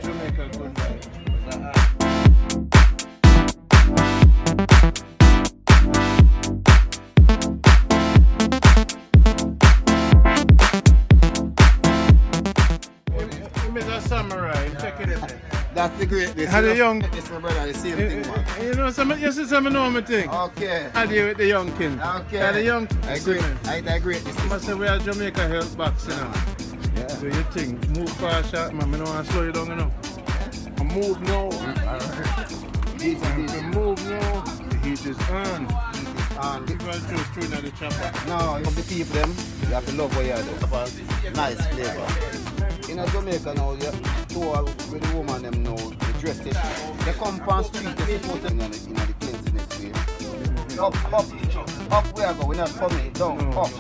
Jamaica good vibe. Mr. Samurai, check it out. That's the greatness. How the young... This my brother, the same thing, man. You know, you see some know me thing. Okay. I deal with the young king. Okay. And the young I agree. I agree. This I must say we are Jamaica health box, you know. Yeah. So you think, move fast, shot, man. I don't want to slow you down, you know. I move now. Easy. Move now. The heat is on. And People are just throwing at the chopper. no, you have the people them, you have to love what you do. Nice flavor. In Jamaica now, you tour with the woman them now, the dress they come from street, they suppose them in the cleanliness way. Up where I go, we're not coming down, No, up.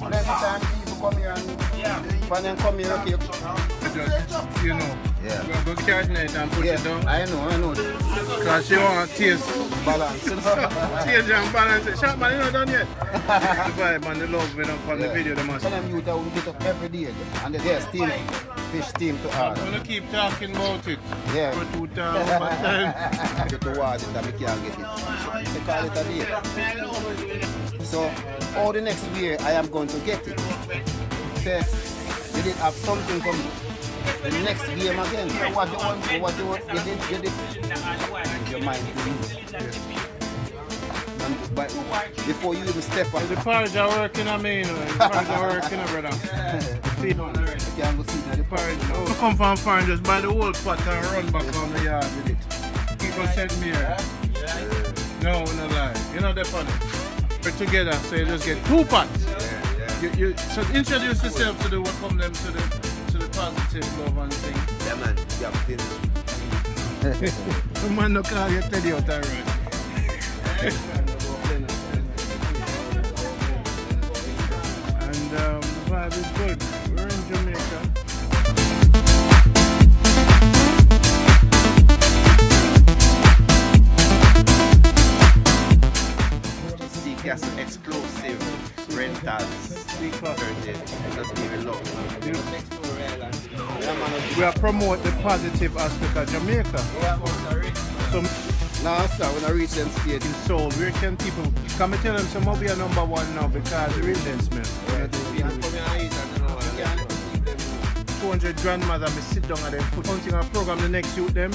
And every time people come here and when them come here, okay. Just, you know, Yeah. go coordinate and put it down. I know. Because she want to taste. Balance. Change and balance it. Shot man, you not done yet. The vibe and the love when I'm on the video, they must. Some of them youth will get up every day and they're steam, fish steam to I'm hard. going to keep talking about it. Yeah. For 2 times, one time. Get to watch it and we can't get it. They call it a day. So, all the next year I am going to get it. Say, you did have something from the next game again. So what you want, you did. Your mind to use. But before you even step up, The porridge are working on me, you know. The porridge are working on brother. Feed on already. you can go see now the Porridge. I come from foreign, just buy the whole pot and run back on the yard with it. People send me here. No, no lie. You know they're funny. We're together, so you just get 2 pots. So introduce yourself to the what come them to the positive love and thing. Yeah man, you have The man no call you Teddy out and run. And the vibe is good. We're in Jamaica. Gas exclusive rentals. Just give it love. We are promote the positive aspect of Jamaica. So No, sir, when I reach them stage, in Seoul, where can people come and tell them some more be a number one now because the real smell. 200 grandmother me sit down and them put something on program the next youth them.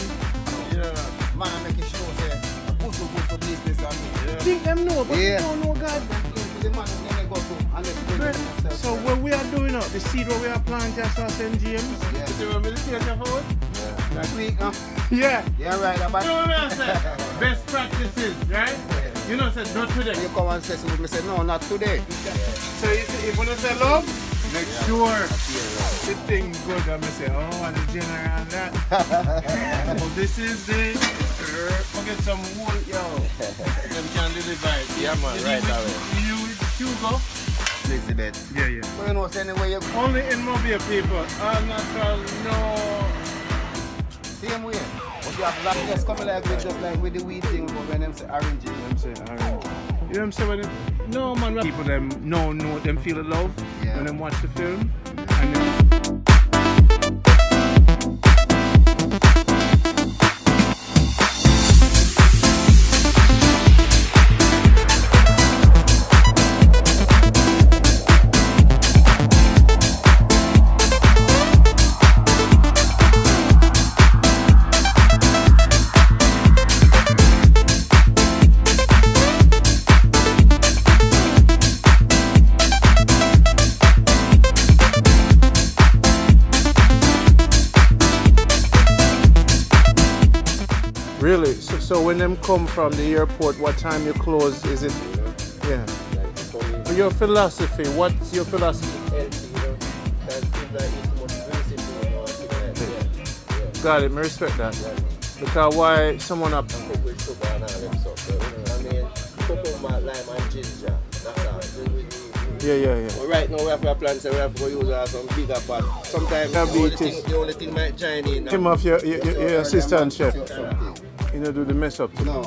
man, I make it show say, good for business and Think them know, but they don't know God. the man then they go to and they bring themselves. So what we are doing now, the seed where we are planting at St. James. Yeah. You want me to take your phone? That week, huh? Yeah. Yeah, right, about You know what I say? Best practices, right? You know, say not today. you come and say something, I say, no, not today. So if you say love, make sure the thing good. And I say, oh, and the general and that. Oh, this is the. Forget some wool, yo. Them can deliver it. Yeah, man, right away. You with Hugo? Elizabeth. Yeah. So you know, say anyway, you Only in Mobile people. I'm not no. same way. But you have like just coming like with just like with the wheat thing, but when them say orange, I'm saying, all right. You know what I'm saying? When them, no man, people them know them feel the love when them watch the film. And then, really? So when them come from the airport, what time you close? Is it? Yeah. So your philosophy, what's your philosophy? Got it, I respect that. Because why someone up? Yeah. But right now we have a plan, so we have to use some bigger pot. Sometimes the only thing might join in. Him off your assistant chef. You know, do the mess up. No.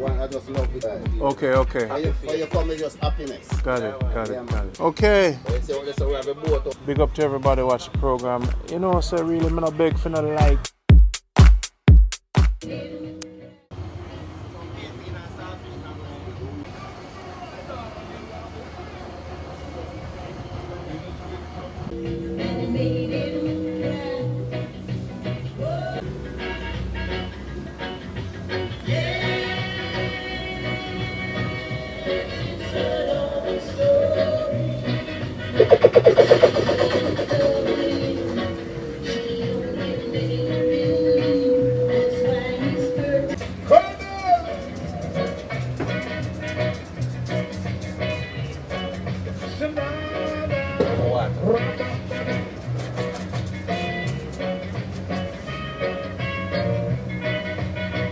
one I just love it. Okay, okay. For you come with just happiness. Got it. Okay. So we have a boat up. Big up to everybody watch the program. You know, so really, I'm not big for no like.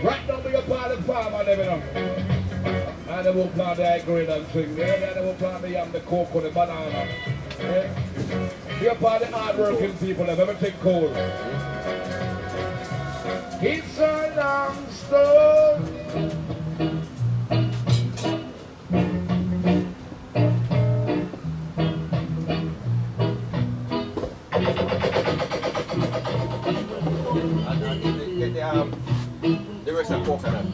Right now we are part of the farm and everything. And they will plant the high grade and thing there. And they will plant the yam, the cocoa, the banana. Yeah? We are part of the hard-working people of everything cool. It's a long story. The rest of coconut.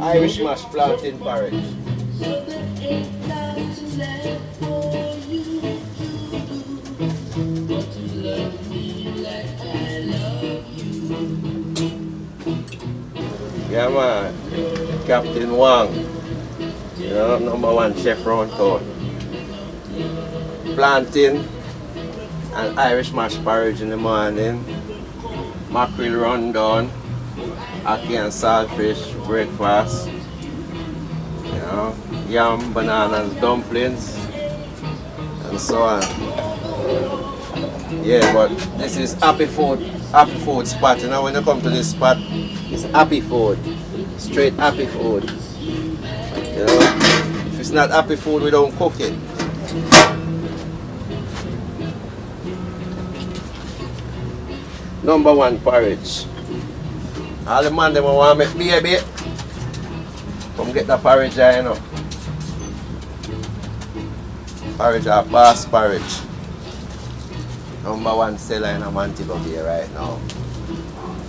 Irish mash plantain porridge. Yeah man, Captain Wang, you know, #1 chef round town. Plantain and Irish mash porridge in the morning, mackerel rundown, ackee and saltfish breakfast, you know, yam, bananas, dumplings, and so on. Yeah, but this is happy food spot. You know, when you come to this spot, it's happy food, straight happy food. You know, if it's not happy food, we don't cook it. #1 porridge. All the man them want to make baby. Come get the porridge there, you know. Porridge or bass porridge. #1 seller in Montego here right now.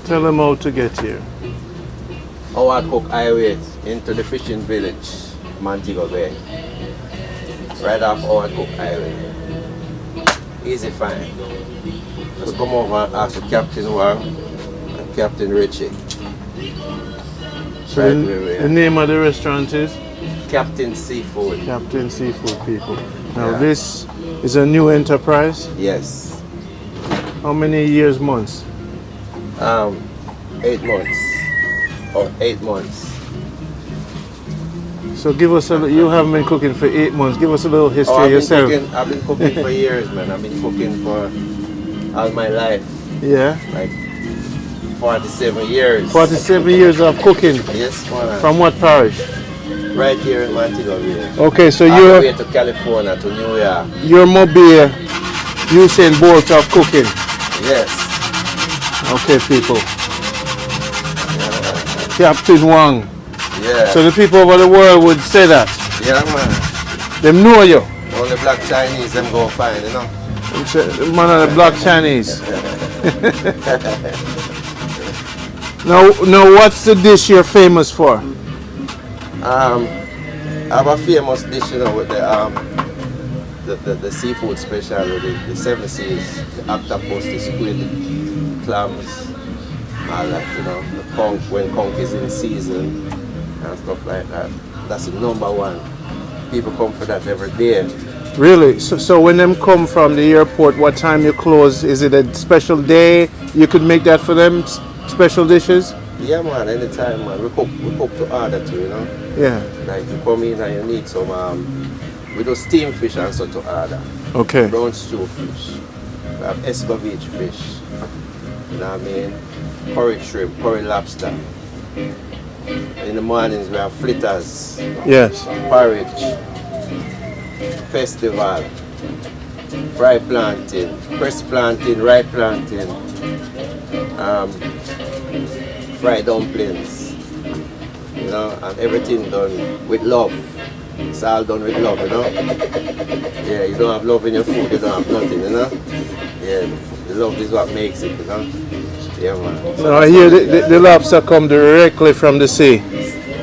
Tell them how to get here. Howard Cook Highway into the fishing village, Montego Bay. Right off Howard Cook Highway. Easy find. Just come over and ask for Captain Wang and Captain Richie. So the name of the restaurant is? Captain SeaFood. Captain SeaFood, people. Now this is a new enterprise? Yes. How many years, months? 8 months. Or 8 months. So give us you haven't been cooking for 8 months. Give us a little history yourself. I've been cooking for years, man. I've been cooking for all my life. Yeah? Like 47 years. 47 years of cooking? Yes, man. From what parish? Right here in Montego. Okay, so you're... you're... way to California, to New York. You're Mobile, Usain Bolt of cooking? Yes. Okay, people. Captain Wang. Yeah. So the people over the world would say that? Yeah, man. Them know you? Only black Chinese them go find, you know. The man of the black Chinese. Now, what's the dish you're famous for? I have a famous dish, you know, with the seafood special, the 7 seas, the octopus, the squid, clams, all that, you know, the conch, when conch is in season and stuff like that. That's the #1. People come for that every day. Really? So when them come from the airport, what time you close? Is it a special day? You could make that for them, special dishes? Yeah, man, anytime, man. We cook to order too, you know. Yeah. Like you come in and you need some, we do steamed fish and so to order. Okay. Brown stew fish. We have escovitch fish. You know what I mean? Curry shrimp, curry lobster. In the mornings we have fritters. Yes. Porridge. Festival. Fried plantain. Pressed plantain, ripe plantain. fried dumplings, you know, and everything done with love. It's all done with love, you know. Yeah, you don't have love in your food, you don't have nothing, you know. Yeah, the love is what makes it, you know. Yeah, man. So I hear the lobster come directly from the sea.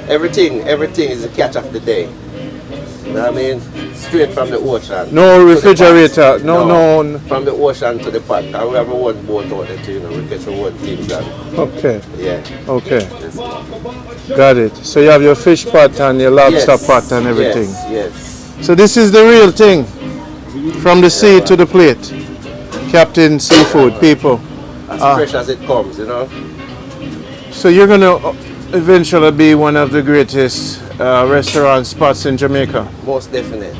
Everything is the catch of the day. You know what I mean? Straight from the ocean. No refrigerator, no. From the ocean to the pot. And we have one boat out there too, you know, we catch one thing done. Okay. Yeah. Okay. Yes. Got it. So you have your fish pot and your lobster Yes. pot and everything. Yes. So this is the real thing. From the sea to the plate. Captain Seafood, people. As fresh as it comes, you know. So you're going to eventually be one of the greatest restaurant spots in Jamaica. Most definite.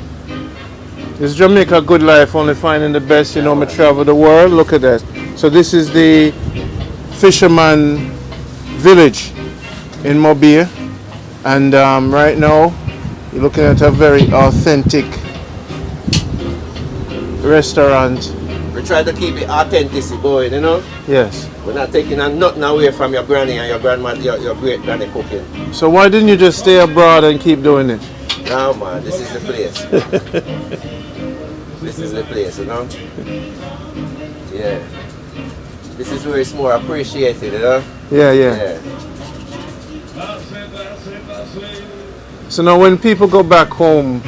Is Jamaica good life, only finding the best, you know, me travel the world? Look at that. So this is the fisherman village in Mobile. And right now, you're looking at a very authentic restaurant. We try to keep it authentic going, you know. Yes. We're not taking nothing away from your granny and your grandma, your great granny cooking. So why didn't you just stay abroad and keep doing it? No, man, this is the place. This is the place, you know. Yeah. This is where it's more appreciated, you know. Yeah. So now when people go back home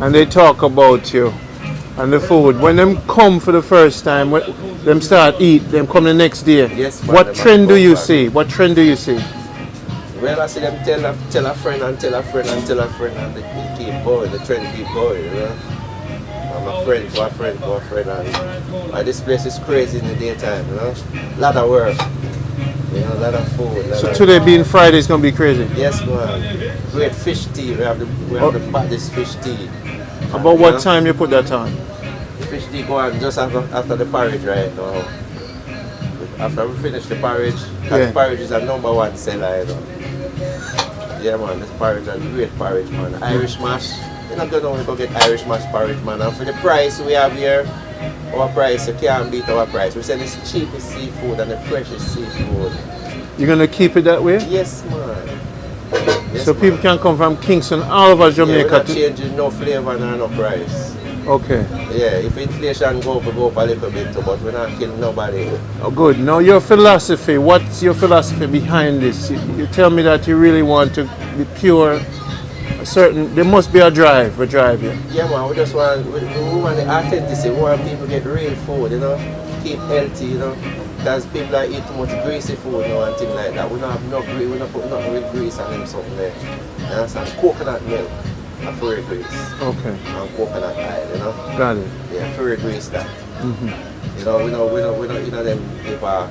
and they talk about you and the food, when them come for the first time, when them start eat, them come the next day, Yes, man, what trend do you see? What trend do you see? Well, I see them tell a friend and tell a friend and tell a friend, and they keep going, the trend keep going, you know. I'm a friend for a friend for a friend, and this place is crazy in the daytime, you know. A lot of work, you know, a lot of food. So today being Friday is going to be crazy. Yes, man. Great fish tea. We have the baddest fish tea. About what time you put that on? Fish tea go on just after the porridge right now. After we finish the porridge, the porridge is a #1 seller, you know. Yeah, man, this porridge is a great porridge, man. Irish mash. You're not going to go get Irish mash porridge, man. And for the price we have here, our price, you can't beat our price. We sell the cheapest seafood and the freshest seafood. You're going to keep it that way? Yes, man. Yes, so people can come from Kingston all over Jamaica. We're not changing no flavor and no price. Okay. Yeah, if inflation go up a little bit too, but we're not killing nobody. Oh, good. Now your philosophy, what's your philosophy behind this? You tell me that you really want to be pure, there must be a drive, yeah? Yeah, man, we just want the authenticity, we want people to get real food, you know, keep healthy, you know, because people are eat too much greasy food now and things like that. We don't have no grease, we don't put nothing with grease on them something there. You understand? Coconut milk. A furry grease. Okay. And coconut oil, you know. Got it. Yeah, furry grease that. Mm-hmm. You know, we don't them people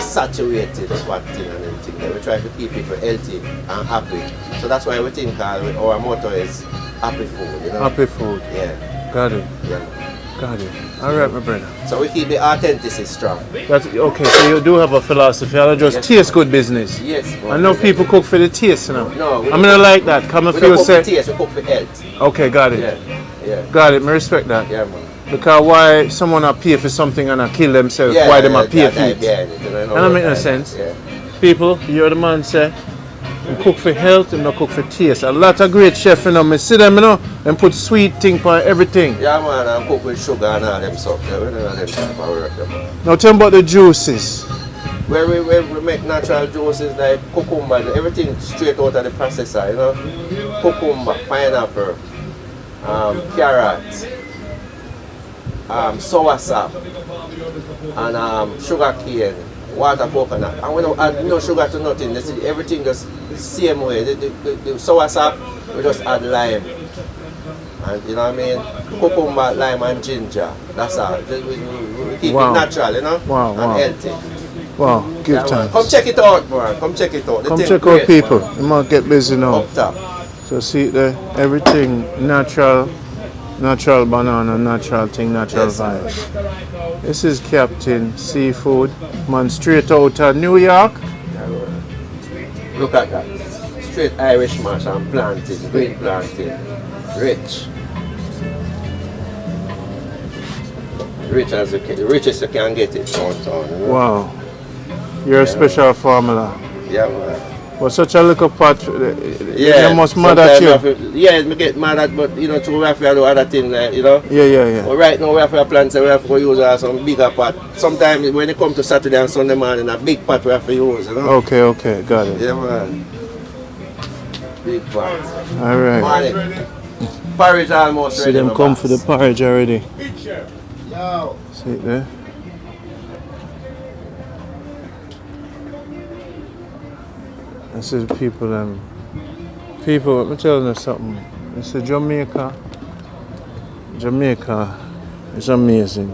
saturated fat thing and everything. We try to keep people healthy and happy. So that's why we think our motto is happy food, you know. Happy food. Yeah. Got it. Yeah. Got it. All right, my brother. So we keep the authenticity strong. That's okay. So you do have a philosophy. I'll just taste good business. Yes. I know people cook for the taste, you know. No. I'm gonna like that. Come and feel say. We cook for health. Okay, got it. Yeah. Got it. I respect that. Yeah, man. Because why someone are pay for something and kill themselves? Why them are pay for it? That don't make no sense. Yeah. People, you're the man say. You cook for health and not cook for taste. A lot of great chefs, you know, I see them, you know, and put sweet thing for everything. Yeah, man, and cook with sugar and all them stuff. Yeah, we don't have them type of work, man. Now tell me about the juices. Where we make natural juices like cucumber, everything straight out of the processor, you know. Cucumber, pineapple, carrot, soursop, and sugar cane. Water coconut, and we don't add no sugar to nothing. Everything just the same way. The soursop, we just add lime, and you know what I mean. Cucumber, lime, and ginger. That's all. We keep it natural, you know, and healthy. Wow, good times. Come check it out, man. Come check it out. Come check out, people. Man. You might get busy now. Up top. So see there, everything natural. Natural banana, natural thing, natural vibes. This is Captain Seafood, man, straight out of New York. Look at that. Straight Irish mash and plantain, green plantain. Rich. richest you can get it downtown. You know? Wow. You're a special formula. Yeah, man. But such a little pot, Yeah, you must mad at you. Yeah, me get mad at, but you know, to we have to do other things, like, you know. Yeah. But right now we have to plan, so we have to use some bigger pot. Sometimes when it comes to Saturday and Sunday morning, a big pot we have to use, you know. Okay, got it. Yeah, man. Big pot. All right. Morning. Porridge almost See ready. them my come boss. for the porridge already. Yo. See it there? This is people, people, let me tell you something. This is Jamaica. Jamaica is amazing.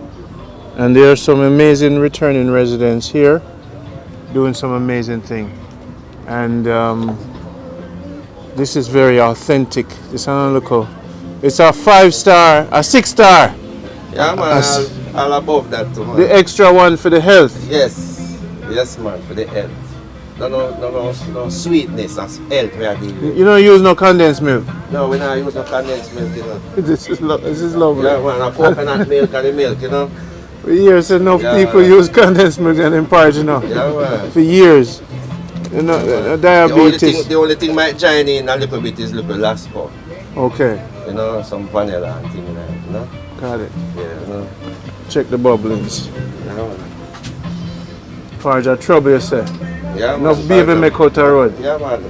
And there are some amazing returning residents here doing some amazing thing. And this is very authentic. This local. It's a 5-star, a 6-star. Yeah, man. All above that, too, man. The extra one for the health. Yes, man, for the health. No sweetness as health we are dealing with. You don't use no condensed milk. No, we not use no condensed milk, you know. This is lovely. Yeah, man, a coconut milk and the milk, you know. For years, enough people use condensed milk and porridge, you know. Yeah, man. For years. You know, diabetes. The only thing might join in a little bit is little lasco. Okay, You know, some vanilla and things like that, you know. got it. Yeah, you know. Check the bubblings. Yeah, man. Porridge a trouble, you say. Yeah, man. Enough baby make out a road. Yeah, man.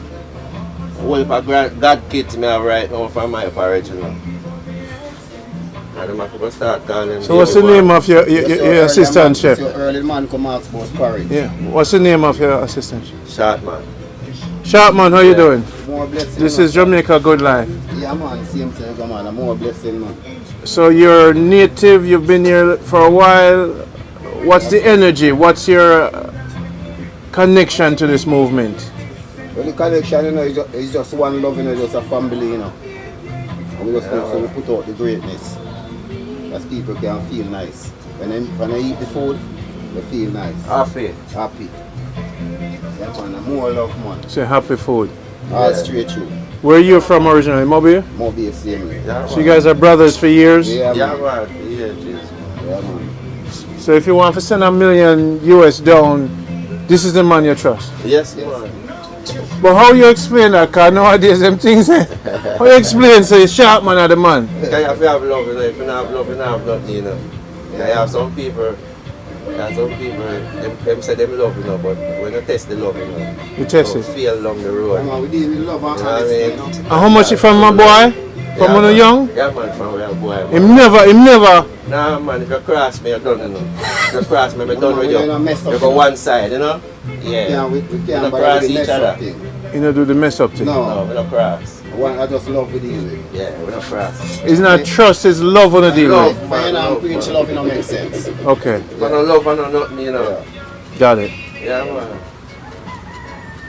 Whole heap of God kits me have right now for my porridge, you know. And I'm going to start calling. So what's the name of your assistant chef? So early man come ask about porridge. Yeah. What's the name of your assistant chef? Short man. Sharpman, how you doing? More blessing. This man. is Jamaica Good Life. Yeah man, same thing, man. I'm more blessing man. So you're native, you've been here for a while. What's the energy? What's your connection to this movement? Well, the connection, you know, is just one love, you know, just a family, you know. And we just so we put out the greatness. As people can feel nice. When they eat the food, they feel nice. Happy. Happy. Yeah man, more love man. Say happy food. All straight through. Where are you from originally? Mobile? More be the same way. Yeah, So you guys are brothers for years? Yeah Yeah, man. man. Yeah, jeez. Yeah man. So if you want to send $1 million US down, this is the man you trust. Yes, man. But how you explain that? Because nowadays them things, how you explain say Sharpman are the man? Because if you have love, you know, if you don't have love, you don't have nothing, you know. You have some people, them say them love, you know, but when you test the love, you know, You test you it. feel along the Yeah road. man, we deal with love and You know what I honesty, mean? you know. And how much you from my boy? From when man. you young? Yeah, man, from where boy. Man. Him never. Nah, man, if you cross me, you're done, you know. If you cross me, I'm done with we you. don't mess up, You go one side, you know? Yeah, we You can't don't buy cross the each mess other. up thing. You know, do the mess up thing. No, No, we don't cross. I just love with deal with. Yeah, we don't cross. It's not trust, it's love on the deal. Love. with. But you know, preach love, you know, make sense. Okay, If I don't love, I don't nothing, you know. got it. Yeah, man.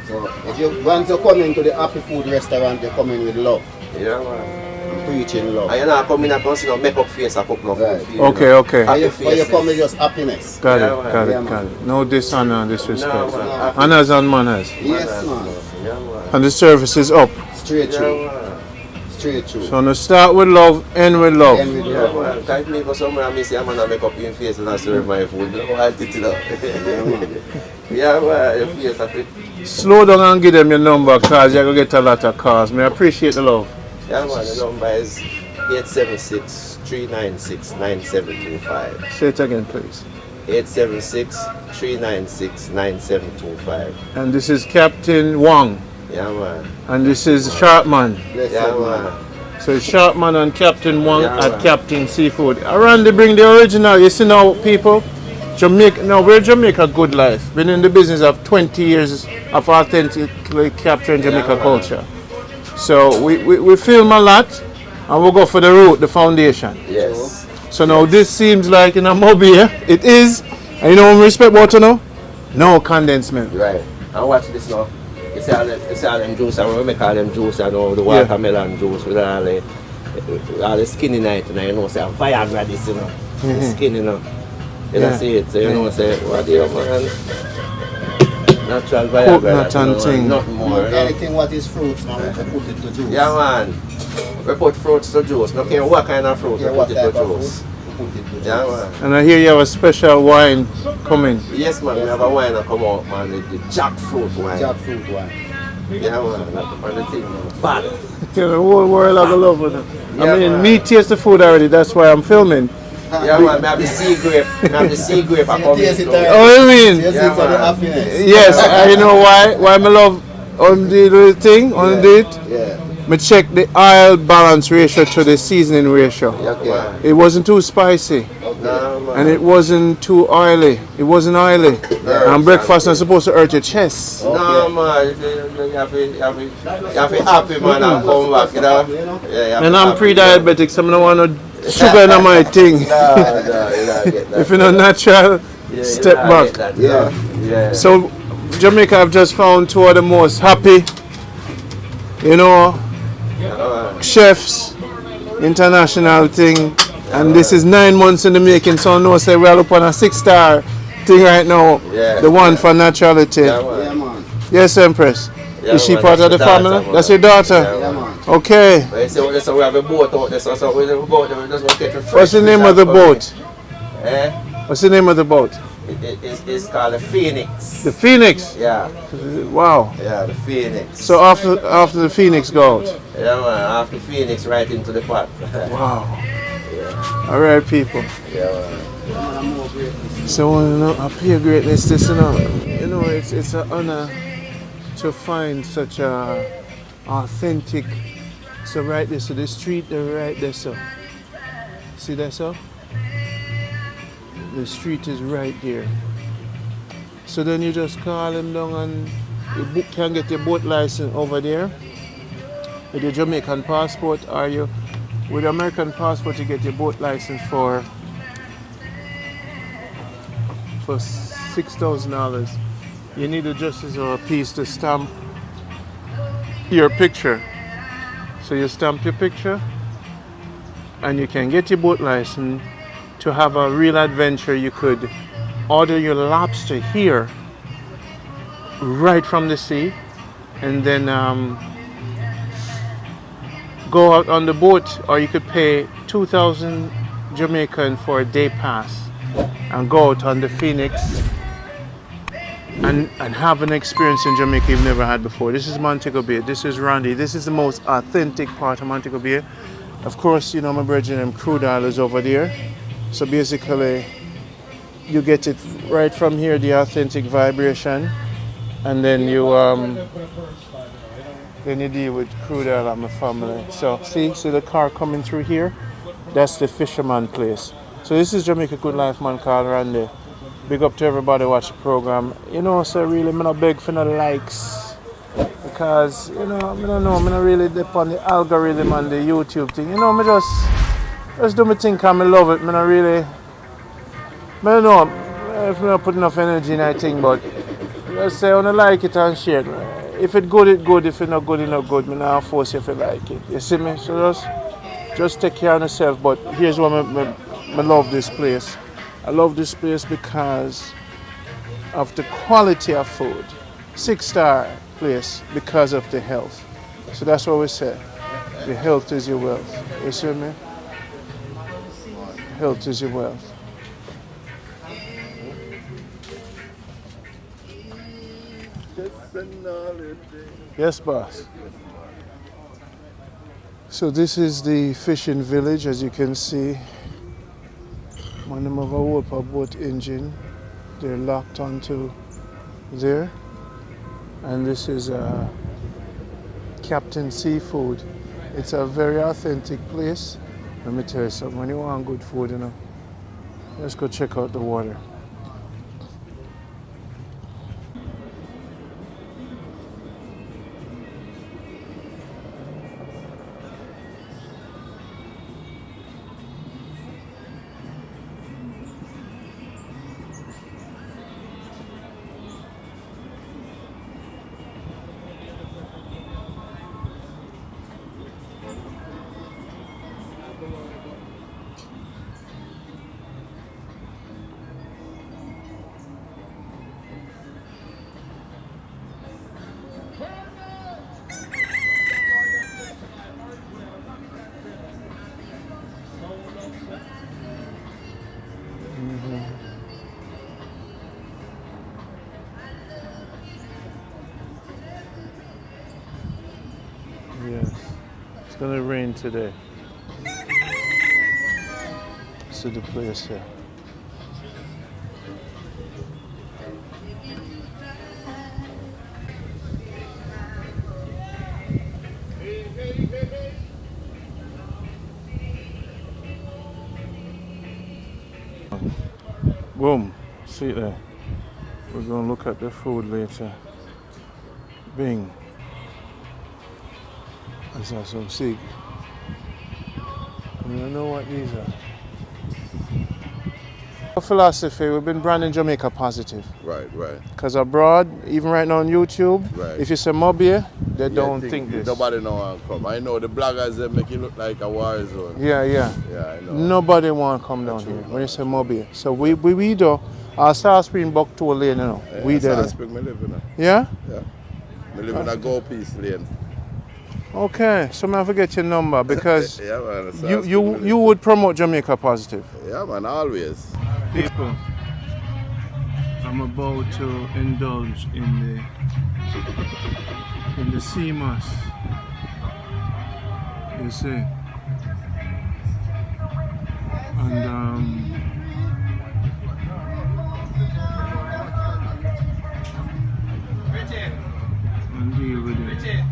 So if you once you come into the happy food restaurant, you come in with love, Yeah, man. preaching love. And you know, come in and consider make up face and cook no food Right. for you, you know. Okay. But Happy you, but you faces. come with just happiness. Got Yeah, it, man. got Yeah, it, man. got it. No dishonor and disrespect. No, man. Happy Honors and manners. Yes, faces, man. Yeah, man. And the service is up. Straight Yeah, through. man. Straight through. So now start with love, end with love. And with Yeah, love. man. If me go somewhere and me say I'm gonna make up your face and I serve my food, you know how it is, you know. Yeah, man. Your face of it. Slow down and give them your number because you're going to get a lot of calls. I appreciate the love. Yeah, man. The number is 876-396-9725. Say it again, please. 876-396-9725. And this is Captain Wang. Yeah, man. And this is Sharpman. Bless Yeah, you, man. So Sharpman and Captain Wang Yeah, at man. Captain Seafood. Around they bring the original. You see now, people, Jamaica. Now we're Jamaica Good Life. Been in the business of 20 years of authentically capturing Jamaica Yeah, man. culture. So we film a lot, and we'll go for the root, the foundation. Yes. So now this seems like in a mobile. It is. And you know what we respect about you know? No condensed milk. Right. And watch this now. You see all them juice, and we make all them juice, you know, the watermelon juice with all the skin in it, you know, say Viagra this, you know. The skin, you know. You Yeah. don't see it, so you know, say, what do you man? Natural Viagra. Coconut that, you and know, thing. Nothing more, you know. Anything what is fruits, man, we can put it to juice. Yeah, man. We put fruits to juice. No care what kind of fruit, Yeah, we what put it type to of juice. put it to Yeah, juice. man. And I hear you have a special wine coming. Yes, man. We have a wine that come out, man. The jackfruit wine. Jackfruit wine. Yeah, man. And the thing, man. Bad. You know, the whole world have a love with it. Yeah, I mean, man. me taste the food already. That's why I'm filming. Yeah, man. I have the sea grape. I have the sea grape. I come Taste it in. already. Oh, you mean? Yes, Yeah, it's the man. happiness. Yes, you know why? Why I love on the little thing, on the it? Yeah. Me check the oil balance ratio to the seasoning ratio. Okay. It wasn't too spicy. Nah, man. And it wasn't too oily. It wasn't oily. And breakfast is supposed to hurt your chest. No, man. You have to be happy, man, and come back, you know? Yeah, you have And to I'm happy. pre-diabetic, so I don't want no sugar in my thing. No, you don't get that. If you're not natural, Yeah, step you don't back. get that, Yeah. Yeah. So Jamaica, I've just found two of the most happy, you know, chefs, international thing. And this is 9 months in the making, so I know say we're up on a 6-star thing right now. Yeah. The one for naturality. Yeah, man. Yeah, man. Yes, Empress. Yeah, Is she man, part that's of the the daughter, family? man. That's your daughter? Yeah, Yeah, man. Okay. But you say we have a boat out there, so we go out there, we just go catch a fresh What's the fish name of and the come boat? in. Eh? What's the name of the boat? It's called the Phoenix. The Phoenix. Yeah, Wow. yeah, the Phoenix. So after the Phoenix go out. Yeah, man, after Phoenix, right into the pot. Wow. All right, people. Yeah, man. So you know, I pay greatness. This, you know, it's an honor to find such a authentic. So right there, so the street, they're right there, so. See that, so? The street is right there. So then you just call them down and you can get your boat license over there with your Jamaican passport, or you with American passport you get your boat license for $6,000. You need a justice or a piece to stamp your picture. So you stamp your picture and you can get your boat license. To have a real adventure, you could order your lobster here right from the sea and then go out on the boat, or you could pay 2,000 Jamaican for a day pass and go out on the Phoenix and have an experience in Jamaica you've never had before. This is Montego Bay. This is Randy. This is the most authentic part of Montego Bay. Of course, you know, my brethren and crude oil is over there. So basically, you get it right from here, the authentic vibration, and then you deal with crude oil and my family. So see the car coming through here? That's the fisherman place. So this is Jamaica Good Life, man, called Randy. Big up to everybody watch the program. You know, so really, I'm not beg for no likes. Because, you know, I don't know, I'm not really dip on the algorithm and the YouTube thing. You know, I just do my thing because I love it. I don't really, I don't know if I don't put enough energy in that thing, but just say I don't like it and share it. If it's good, it's good. If it's not good, it's not good. I don't force you if you like it. You see me? So just take care of yourself. But here's why I love this place. I love this place because of the quality of food. 6-star place because of the health. So that's what we say. The health is your wealth. You see me? Health is your wealth. Yes, boss. So this is the fishing village, as you can see. One of them have a whole boat engine. They're locked onto there. And this is Captain SeaFood. It's a very authentic place. Let me tell you something, when you want good food, you know, let's go check out the water. Yes. It's gonna rain today. See the place here. Boom. See it there. We're gonna look at the food later. Bing. Let's have some sig. I don't know what these are. Our philosophy, we've been branding Jamaica positive. Right, right. Because abroad, even right now on YouTube, Right. if you say Mobile, they don't think this. Nobody know how to come. I know the bloggers, they make it look like a war zone. Yeah, yeah. Yeah, I know. Nobody want to come down here when you say Mobile. So we do. Our South Spring Buck to a lane, you know. Yeah, We did South it. Spring, me live in a, Yeah? yeah. Me live in a Go Peace lane. Okay, so man, forget your number because Yeah, man. South you Spring, you me live you would promote Jamaica positive. Yeah, man, always. People, I'm about to indulge in the sea moss. You see, and and deal with it.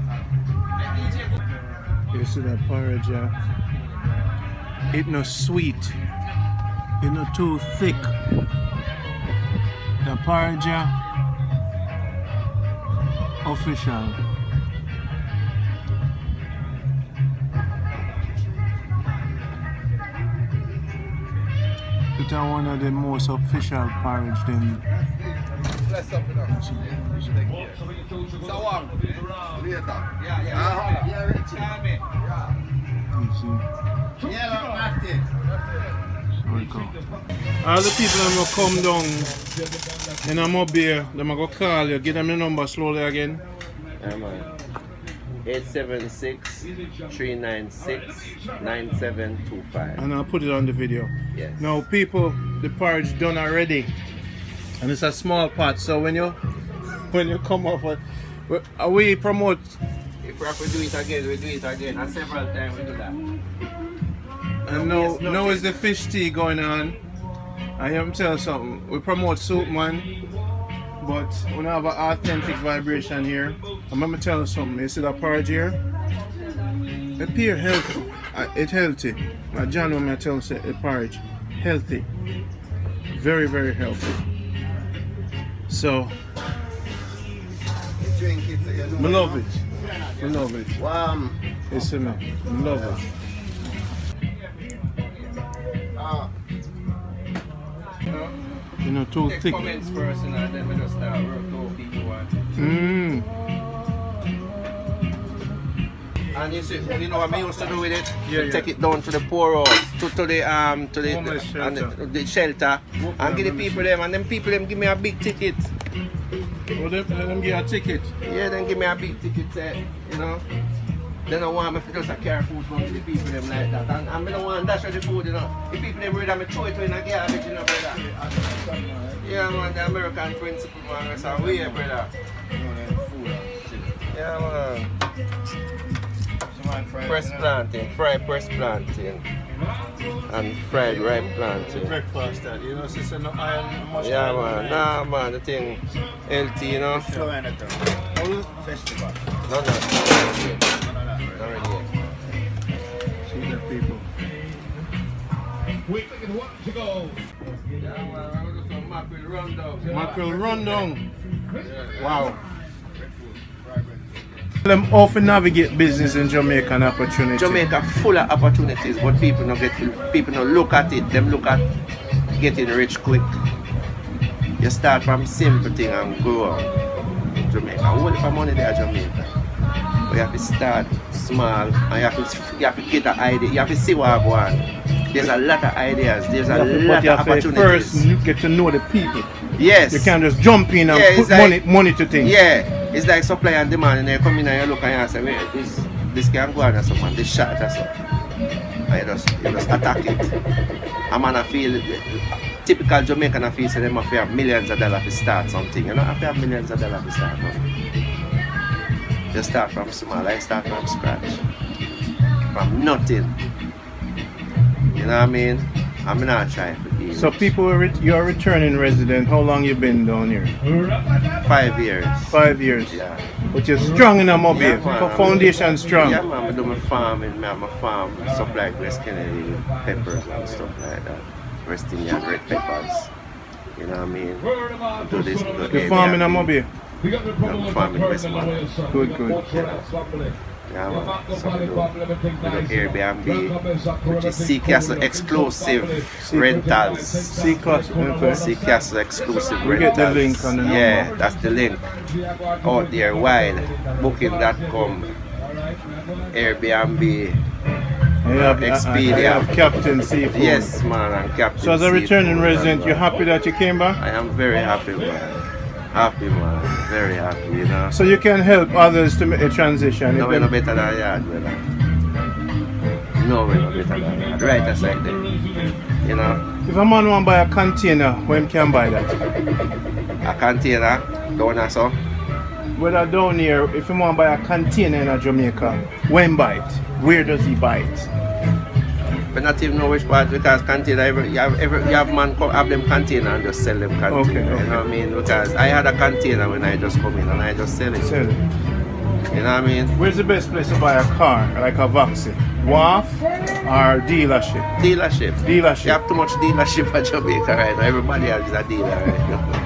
You see that porridge, yeah? It not sweet. It not too thick. The porridge, yeah, official. It's one of the most official porridge them. Bless up, you know. So long. Later. Yeah, All the people that will come down in a mobile, they will go call you, give them the number slowly again. Yeah, man. 876-396-9725. And I'll put it on the video. Yes. Now people, the porridge done already. And it's a small pot, so when you come off we promote. If we have to do it again, we do it again. And several times we do that. And now is the fish tea going on. I am tell you something. We promote soup, man, but we don't have an authentic vibration here. I'm gonna tell you something. You see that porridge here? It appear healthy. It's healthy. John, when I tell you, say the porridge healthy, very very healthy. So, Drink it so you know. I love it. I love it. Wow. You see me? I love it. You know, too thick. Comments first and then we just start work out people want. And you see, you know what I used to do with it? Yeah, Take it down to the poorhouse, to the Homeless shelter. and the shelter, and give the people them, and then people them give me a big ticket. Well, let them get a ticket. Yeah, then give me a big ticket, you know. They don't want me to just carry food from the people them like that. And I don't want to dash out the food, you know. The people them ready, I throw it in a garbage, you know, brother. Yeah, man, the American principle, man. That's how we are, brother. Yeah, man. Press planting, fried press planting, and fried ripe planting. Breakfast, that you know, sister, no iron, much Yeah, iron. man. Nah, man, the thing healthy, you know. Festival. No. Already. See the people. We're thinking what to go. Yeah, man, I'm going to do some mackerel rundown. Mackerel rundown. Wow. Them often navigate business in Jamaica and opportunity. Jamaica full of opportunities, but people don't look at it. Them look at getting rich quick. You start from simple thing and grow up. Jamaica, all the money there, Jamaica. But you have to start small and you have to get an idea. You have to see what I want. There's a lot of ideas. There's a lot of opportunities. First, you get to know the people. Yes. You can't just jump in and put like, money to things. Yeah, it's like supply and demand, and you come in and you look and you say, wait, this can go on or something, this shot or something. And you just attack it. A man I feel, typical Jamaican I feel, so they must have millions of dollars to start something. You know, have to have millions of dollars to start. No? You start from small, I start from scratch. From nothing. You know what I mean? I'm not trying for you. So people, you're a returning resident. How long you been down here? 5 years. 5 years. Yeah. But you're strong in a mobile. Yeah, man. Foundation strong. Yeah, man. I do my farming. I have my farm, stuff like West Kennedy, peppers and stuff like that. West Indian red peppers. You know what I mean? I do this. You're farming a mobile. I'm farming Westman. Good, good. Yeah, man. So we do Airbnb, which is Sea Castle exclusive rentals. Sea Castle. Sea Castle exclusive We rentals. get the link on the number. Yeah, that's the link. Out there wild. Booking.com. Airbnb. Expedia. I have Captain SeaFood. Yes, man, and Captain. So as a returning SeaFood resident, as you're well. happy that you came back? I am very happy, man. Happy, man. Very happy, you know. So you can help others to make a transition. No, we're no better than yard, brother. No, we're no better than yard. Right aside there. You know. If a man want to buy a container, when can buy that? A container, down there, so. Whether down here, if he want to buy a container in Jamaica, when buy it? Where does he buy it? But not even know which part, because container, you have man have them container and just sell them container. Okay. You know what I mean? Because I had a container when I just come in and I just sell it. Sell it. You know what I mean? Where's the best place to buy a car, like a Voxy? Wharf or dealership? Dealership. Dealership. You have too much dealership at Jamaica right now. Everybody else is a dealer right now.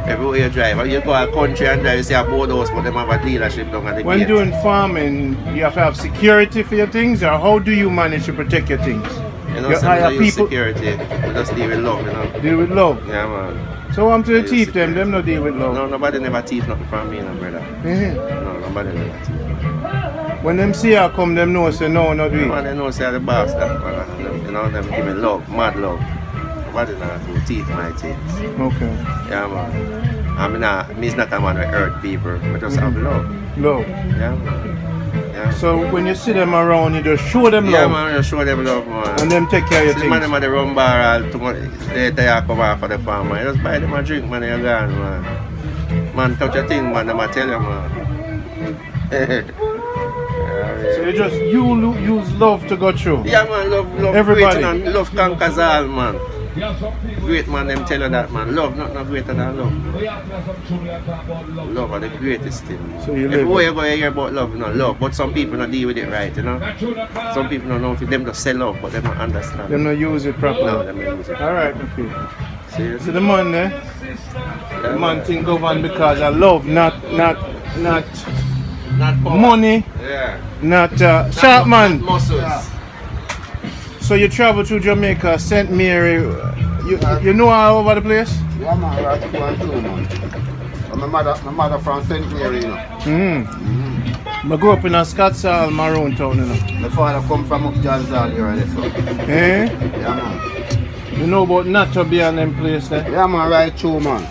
Everywhere you drive, you go a country and drive, you see a boathouse, but them have a dealership down at the When gate. doing farming, you have to have security for your things, or how do you manage to protect your things? You know, You so hire we don't use people- security. We just deal with love, you know. Deal with love. Yeah, man. So I'm to the Use thief them security. no deal with love. No, nobody never thief nothing from me, no, brother. Mhm. No, nobody never thief. When them see you come, them know say no, not do Man, it. they know say I'm the boss, that, man. You know, them give me love, mad love. Nobody never do thief my things. Okay. Yeah, man. I'm not a man who hurt people, but just have love. Love. Yeah, man. Yeah. So when you see them around, you just show them Yeah, love, man, you show them love, man. and them take care of your See, man, things. them at the rum bar all too much. Later you come out for the farm, man. You just buy them a drink, man, you're gone, man. Man, touch a thing, man, them a tell you, man. So you just use love to go through. Yeah, man, love Everybody. great, and love conquers all, man. Great, man, them tell you that, man. Love, not greater than love. Love are the greatest thing. So you live Everywhere you go, you hear about love, you know, love. But some people don't deal with it right, you know. Some people don't know if them just sell love, but they don't understand. Them not use it properly. No, them don't use it. Alright, okay. So Seriously? the man there, the man thing govern because of love, not Not power. money, Yeah. not sharp man. Not muscles. So you travel to Jamaica, St. Mary, you know all over the place? Yeah, man, we're at 2 and 2, man. And my mother from St. Mary, you know. I grew up in a Scottsdale, Maroon town, you know. My father come from up John's Hall here, so. Eh? Yeah, man. You know about Natterby and them place there? Yeah, man, right through, man.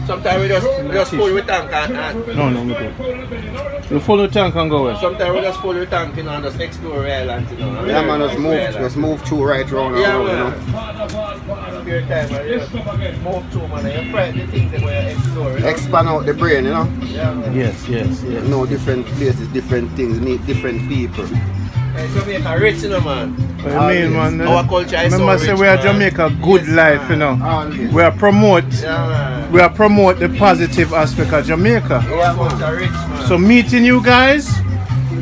Sometimes we just full with tank and No, look at you follow tank and go where? sometimes we just full with tank, you know, and just explore the island, you know. Yeah, man, just move through right round and Yeah, round, you man. know. Spare time, man. You just move through, man, and you find the things that we're exploring. Expand out the brain, you know. Yeah, man. Yes. Know different places, different things, meet different people. Hey, Jamaica rich, you know, man. What you mean, man? Our culture is so Remember, rich, say we are man. Jamaica good Yes, life, you man. know. Always. We are promote Yeah, man. the positive aspect of Jamaica. Our culture rich, man. So meeting you guys,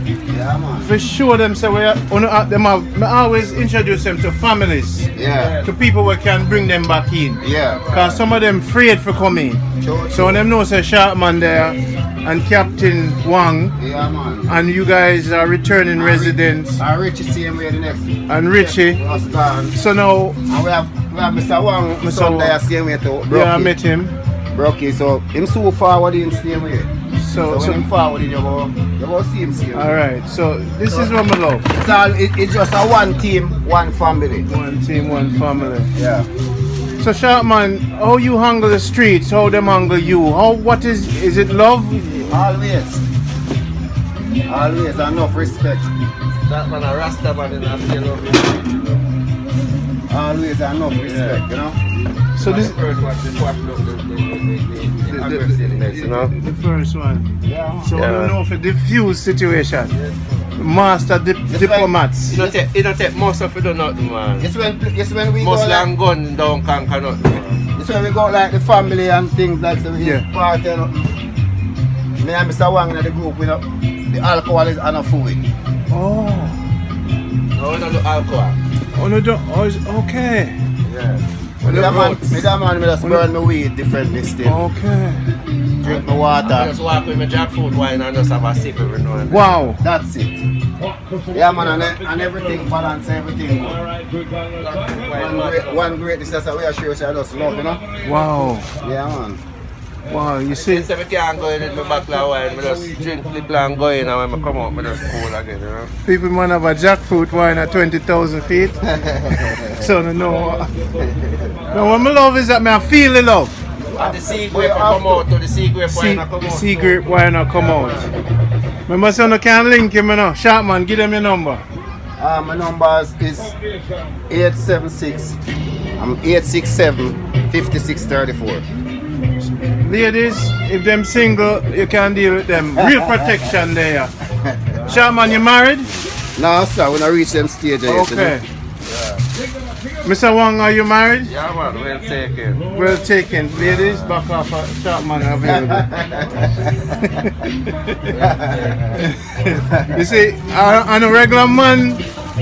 Yeah, man. for sure them say we are, I always introduce them to families, Yeah. to people who can bring them back in. Yeah. Cause some of them afraid for coming. So when them know say Sharpman there and Captain Wang Yeah, man. and you guys are returning residents I Richie same way the next. and Richie. Was gone. So now, And we have Mr. Wang, Mr. Sunday Wang. same way to yeah, I met him. Brookie, so him so forward in same way. So, So when him forward in, you go see him same way. alright, so this is what I love. It's just a one team, one family. One team, one family. Yeah. So Sharpman, how you handle the streets, how them handle you? What is it love? Always. Always enough respect. That man a Rasta man in a feel of it. Always enough respect, you know. So this the first one to squash up the aggressiveness, you know? the first one. Yeah. So Yeah. I don't know if a diffuse situation. Master diplomats. You don't take most of it or nothing, man. It's when we Most go long like, gun don't conquer nothing, man. it's when we go like the family and things like so we Yeah. party and nothing. Me and Mr. Wang in the group, the alcohol is on a food. Oh. No, we don't do alcohol. Oh no, don't. Oh, okay. Yeah. Me that man, me just burn my weed differently still. Okay. Drink my I water. just walk with my jackfruit wine and just have a sip every now and then. Wow. That's it. Yeah man, and everything balance, everything good. One great is just a way I show you I just love, you know? Wow. Yeah man. Wow. You see. Since I can't go in my bottle of wine, I just drink little and go in, and when I come out, I just cool again, you know? People man have a jackfruit wine at 20,000 feet. So no. No, what I love is that I feel the love. And the sea grape come out, or the sea grape wine come out. Sea grape wine come out. Remember, son, you can link him, you know. Sharp man, give them your number. My number is 876. I'm 867 5634. Ladies, if them single, you can deal with them. Real protection there. Sharp man, you married? No, sir, when I reach them stage, Okay. Mr. Wang, are you married? Yeah, man, well taken. Well taken. Ladies, back off a sharp man available. You see, on a regular man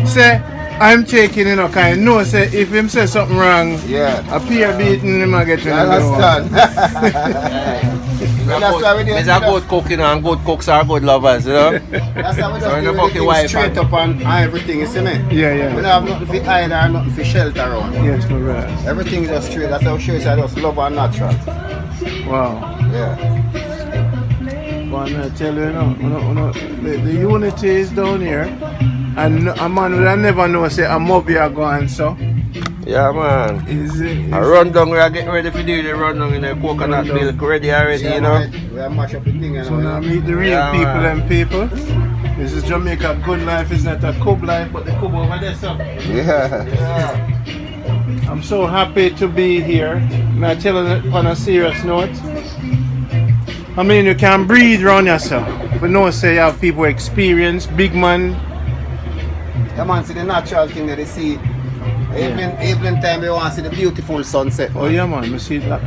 say, I'm taking, you know, kind of know, say, if him say something wrong, Yeah. a peer beating him, I get to I understand. That's why we do There's a good cook, you know, and good cooks are good lovers, you know? That's why we So in the just do bucket wife everything straight and- up and everything, you see me? Yeah, We yeah. don't have nothing for hide or nothing for shelter around. Yes, my right. Everything is just straight. That's how shows I just love and natural. Wow. Yeah. But I tell you, the unity is down here. And a man would never know, say, a mob are going, so. Yeah, man. Is it? I run down, we are getting ready for do the run down in the coconut milk ready already, you know? We have mash up the thing, you So now know. meet the real Yeah, people man. and people. This is Jamaica good life, it's not a cub life, but the cub over there, so. Yeah. I'm so happy to be here. And I tell you on a serious note. I mean, you can breathe around yourself. But no, say you have people experience, big man. Yeah, man, see the natural thing that they see. Evening time, they want to see the beautiful sunset. Oh yeah, man, I see it. I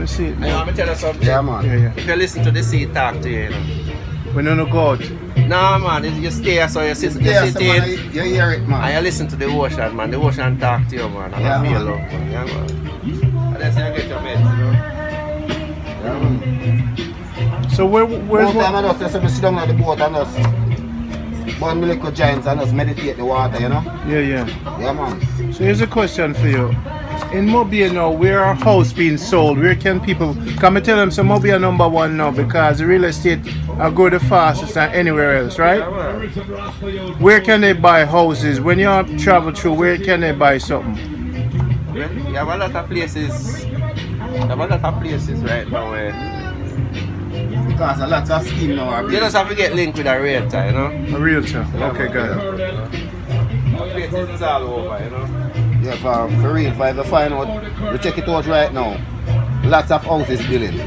see it. I want to tell you something. Yeah, man. Yeah, yeah. If you listen to the sea talk to you, you know? When you no go out. Nah, man, you stay so you sit, Yeah, you so sit man, in. you hear it, man. And you listen to the ocean, man. The ocean talk to you, man. And Yeah, I feel man. love, man. Yeah, man. And then say you get your meds, you know? Yeah, man. So where's One time I just sit down on the boat and just burn my little giants and just meditate the water, you know? Yeah. Yeah, man. So here's a question for you. In Mobile now, where are house being sold? Where can people come and tell them so Mobile number one now because the real estate are go the fastest than anywhere else, right? Yeah, man. Where can they buy houses? When you travel through, where can they buy something? You have a lot of places. You have a lot of places right now where Because a lot of scheme now are you just have to get linked with a realtor, you know? A realtor. Okay, got it. Places is all over, you know? Yeah, for real, if I ever find out, we check it out right now. Lots of houses building.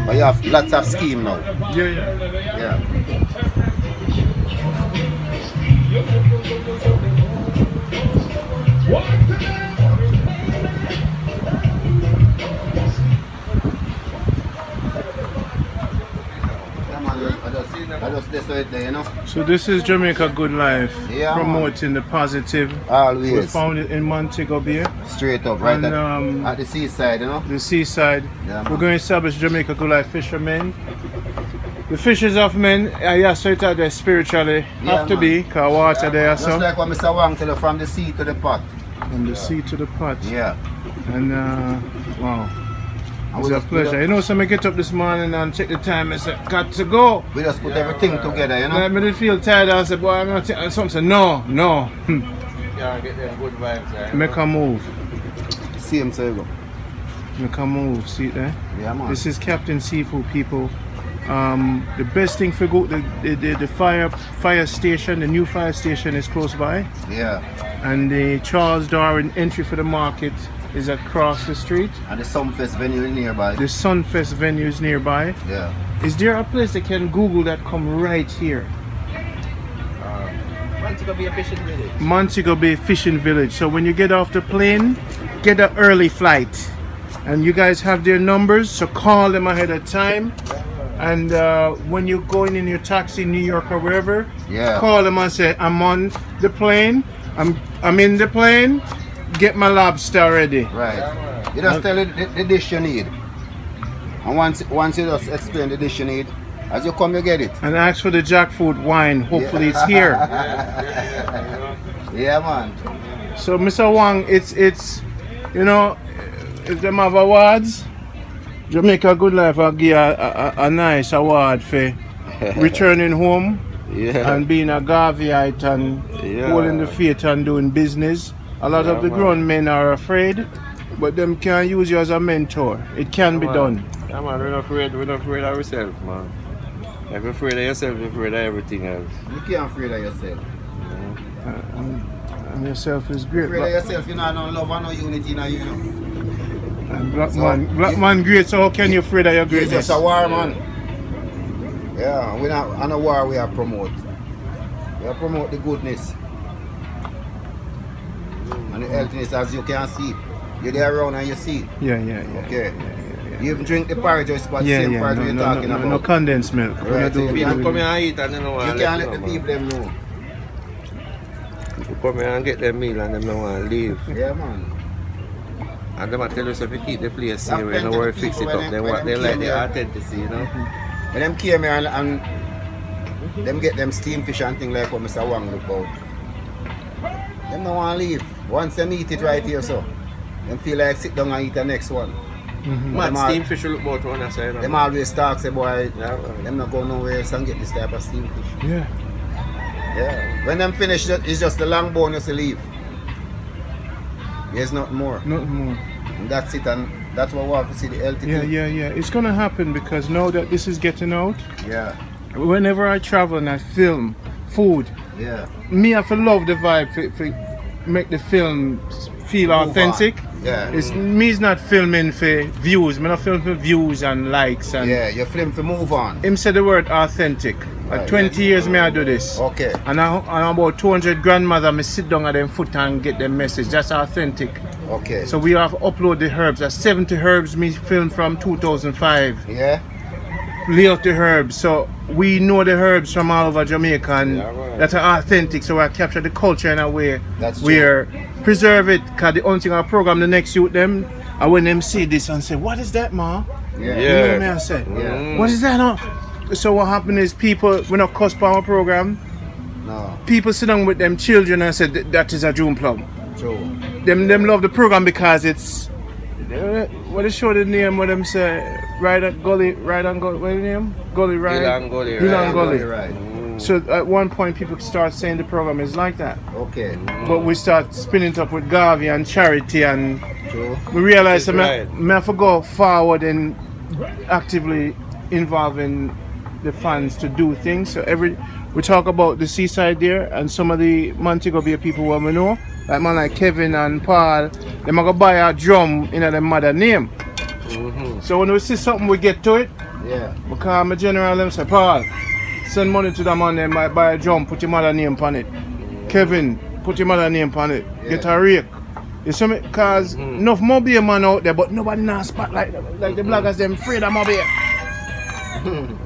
But you have lots of scheme now. Yeah. Yeah. Yeah, man, I just this right there, you know. So this is Jamaica Good Life, Yeah, promoting the positive. We're Always. founded in Montego Bay, Straight up, right And, at the seaside, you know. the seaside. Yeah, We're man. going to establish Jamaica Good Life Fishermen. The fishers of men, yes, so it's there spiritually, Yeah, have to man. be, because water there, Just so. like what Mr. Wang tell you, from the sea to the pot. From the sea to the pot. Yeah. And, wow. And It's a pleasure. You know, so I get up this morning and check the time and say, got to go. We just put everything together, you And know. I didn't feel tired. I said, boy, I'm not taking something. Say, no. Yeah, get them good vibes, right? Make a move. Same so you go. Make a move. See it there? Yeah, man. This is Captain Seafood, people. The best thing for go, the fire station, the new fire station is close by. Yeah. And the Charles Darwin entry for the market is across the street. And the Sunfest venue is nearby. The Sunfest venue is nearby. Yeah. Is there a place they can Google that come right here? Montego Bay Fishing Village. Montego Bay Fishing Village. So when you get off the plane, get an early flight. And you guys have their numbers, so call them ahead of time. And when you're going in your taxi in New York or wherever, call them and say, I'm on the plane, I'm in the plane, get my lobster ready. Right. You just tell the dish you need. And once you just explain the dish you need, as you come you get it. And ask for the jackfruit wine, hopefully it's here. Yeah, man. So Mr. Wang, it's you know, if them have awards, Jamaica Good Life will give a nice award for returning home and being a Garveyite and holding the faith and doing business. A lot of the grown men are afraid, but them can use you as a mentor. It can be done. Yeah, man, we're not afraid of ourselves, man. If you're afraid of yourself, you're afraid of everything else. You can't afraid of yourself. And yourself is great. Afraid of yourself, you know, no love and no unity in you. And black man great, so how can you afraid of your greatness? It's just a war, man. Yeah, we're not on a war, we are promote. We are promote the goodness. And the healthiness, as you can see. You're there around and you see it. Yeah. Okay. You even drink the porridge, it's about the same porridge you're talking about. No condensed milk. Right. People come here and eat and they don't want You can't let the people them know. People come here and get their meal and they don't want to leave. Yeah, man. And they might tell us if you keep the place safe, we don't worry fix it up. Then what they like the authenticity, you know? When them came here and them get them steamed fish and things like what Mr. Wang look about. Them don't want to leave. Once them eat it right here, so them feel like sit down and eat the next one. Man, steamed fish will look about on the side. Them always talk, say boy, them not go nowhere else and get this type of steamed fish. Yeah. When them finish, it's just the long bone you see leave. There's nothing more. And that's it, and that's what we want to see, the healthy thing. Yeah. It's gonna happen because now that this is getting out, whenever I travel and I film food, me I feel love the vibe for make the film feel authentic. It's not filming for views. I'm not filming for views and likes and you're filming for move on. Him said the word authentic. At 20 years me I do this. Okay. And I'm about 200 grandmother me sit down at them foot and get them message. That's authentic. Okay. So we have upload the herbs. That's 70 herbs me filmed from 2005. Yeah. Lay out the herbs. So we know the herbs from all over Jamaica and that's authentic. So I capture the culture in a way where preserve it. Cause the only thing I program the next youth them, and when them see this and say, what is that, ma? You know what I say? What is that? So what happened is people, we not cost our program. No. People sit down with them children and say that is a June plum. True. Them love the program because it's what is show the name what them say right on gully what the name? Gully right. Gully. Right. So at one point people start saying the program is like that. Okay. But we start spinning it up with Garvey and Charity and True. we realize that I have to go forward and actively involving the fans to do things. So we talk about the seaside there and some of the Montego Bay people who we know, like man like Kevin and Paul, they might go buy a drum in their mother name. So when we see something we get to it, we call my general them say, Paul, send money to the man they might buy a drum, put your mother name on it. Kevin, put your mother name on it. Get a rake. You see me? Cause enough mobile man out there, but nobody now spotlight like the bloggers them afraid of mobile.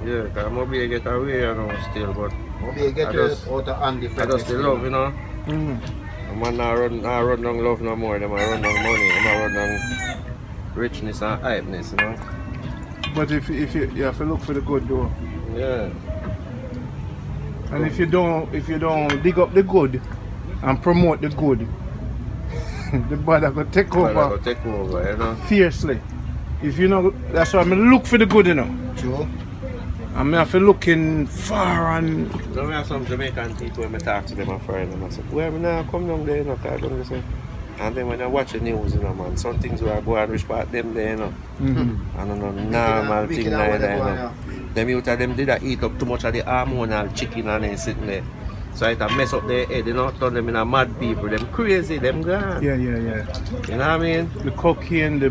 Yeah, because mobile get away, you know, still, but Mobile get out of Andy. I just the love, you know. The man not run down love no more, them run down money, them run down richness and hypeness, you know. But if you have to look for the good though. Yeah. And if you don't dig up the good and promote the good, the bad are gonna take over. You know. Fiercely. If you know, that's why I look for the good, you know. True. I have to looking far and. So we have some Jamaican people when I talk to them and friends and I say, well, I'm not come down there, you know, because say. And then when I watch the news, you know, man, some things where I go and respect them there, you know. I don't know, normal thing like that, you know. Them youth of them did eat up too much of the hormonal chicken and then sitting there. So it mess up their head, you know, turn them in a mad people, them crazy, them gone. Yeah. You know what I mean? The cocaine, the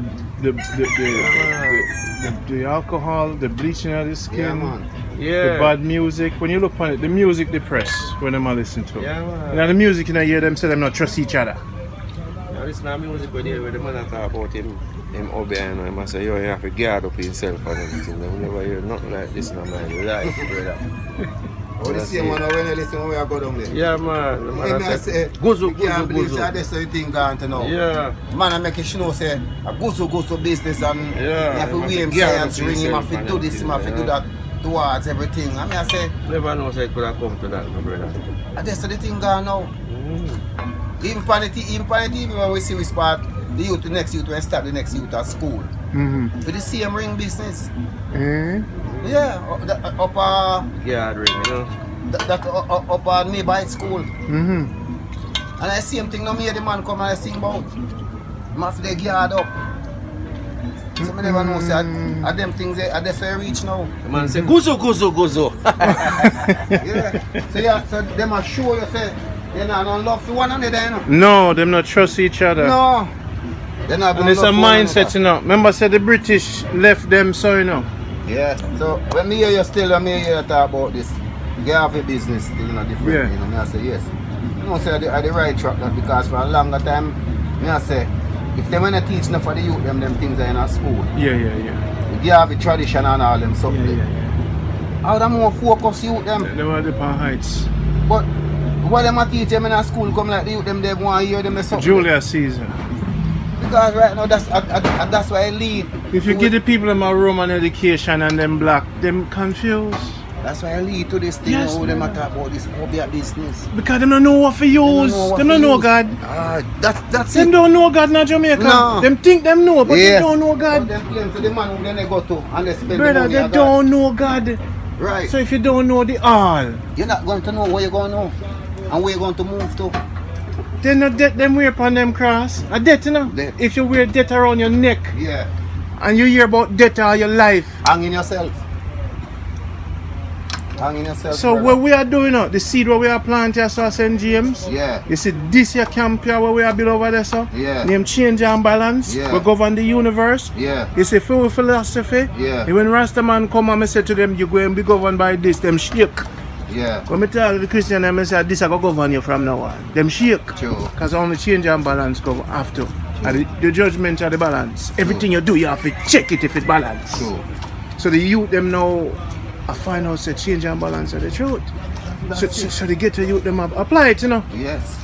alcohol, the bleaching of the skin, Yeah, man. Yeah. the bad music. When you look on it, the music depress when them a listen to. Yeah, man. You know, the music in a hear them say them not trust each other. Now listen to music where the man talk about him Obi and him and say, yo, you have to guard up yourself and everything. They never hear nothing like this in my life, brother. Oh, the same one when you listen when we are go down there. Yeah, man. The man I say, say, guzu, you can't believe guzu. that that's the thing gone to now. Yeah. Man, I make you know say a guzu business and Yeah, you have to man, weigh him yeah, science ring him, have to do this, him have to do that towards everything. I mean I say, Never know say it could have come to that, my brother. that's the thing gone now. Even on the TV when we see we spot the youth, the next youth, when start the next youth at school. For the same ring business. Yeah, up Guard ring, you know. that up nearby school. And I same thing now me the man come and I sing about. I'm have to guard up. So I never know say at them things are they so reach now. The man say, guzu, guzu, guzu. Yeah. So them a show you say they not no love for one another, you know. No, them not trust each other. No. They not And it's a love for one mindset, another. you know. Remember, said the British left them, so you know. Yeah. So when me hear you still, when me hear you talk about this, you have a business still in a different. Yeah. You know, me I say yes. You know, say I the right track that because for a longer time, me I say if they wanna teach enough for the youth, them things are in a school. Yeah. You have the tradition and all them something. Yeah. How them more focus youth them? They were the heights. But what them a teach them in a school come like the youth them they want to hear them something. Julius Caesar. Because right now that's why I lead. If you give the people them a Roman education and them black, them confused. That's why I lead to this thing Yes, how them a talk about this hobby business. Because them don't know what to use. Them don't know God. That's Them it. don't know God in Jamaica. No. Them think them know, but Yes. they don't know But God. them claim to the man who they go to and they spend the Brother, money they on don't know God. God. Right. So if you don't know the all, You're not going to know where you're going to know and where you're going to move to. then not debt them wear upon them cross. A debt, you know. Debt. If you wear debt around your neck Yeah. and you hear about debt all your life. Hanging yourself. Hanging yourself. So brother. what we are doing now, the seed what we are planting so St. James. Yeah. You see this here camp here where we are built over there, so Yeah. name change and balance. Yeah. We govern the universe. Yeah. You see full philosophy. Yeah. When Rastaman come and I say to them, you go and be governed by this, them shake. Yeah. When I tell the Christian them I say this I go govern you from now on. Them shake. True. Because only change and balance go after. And the judgment of the balance. Everything you do you have to check it if it balance. True. So the youth them now I find out say change and balance are the truth. So they get to youth them have apply it, you know. Yes.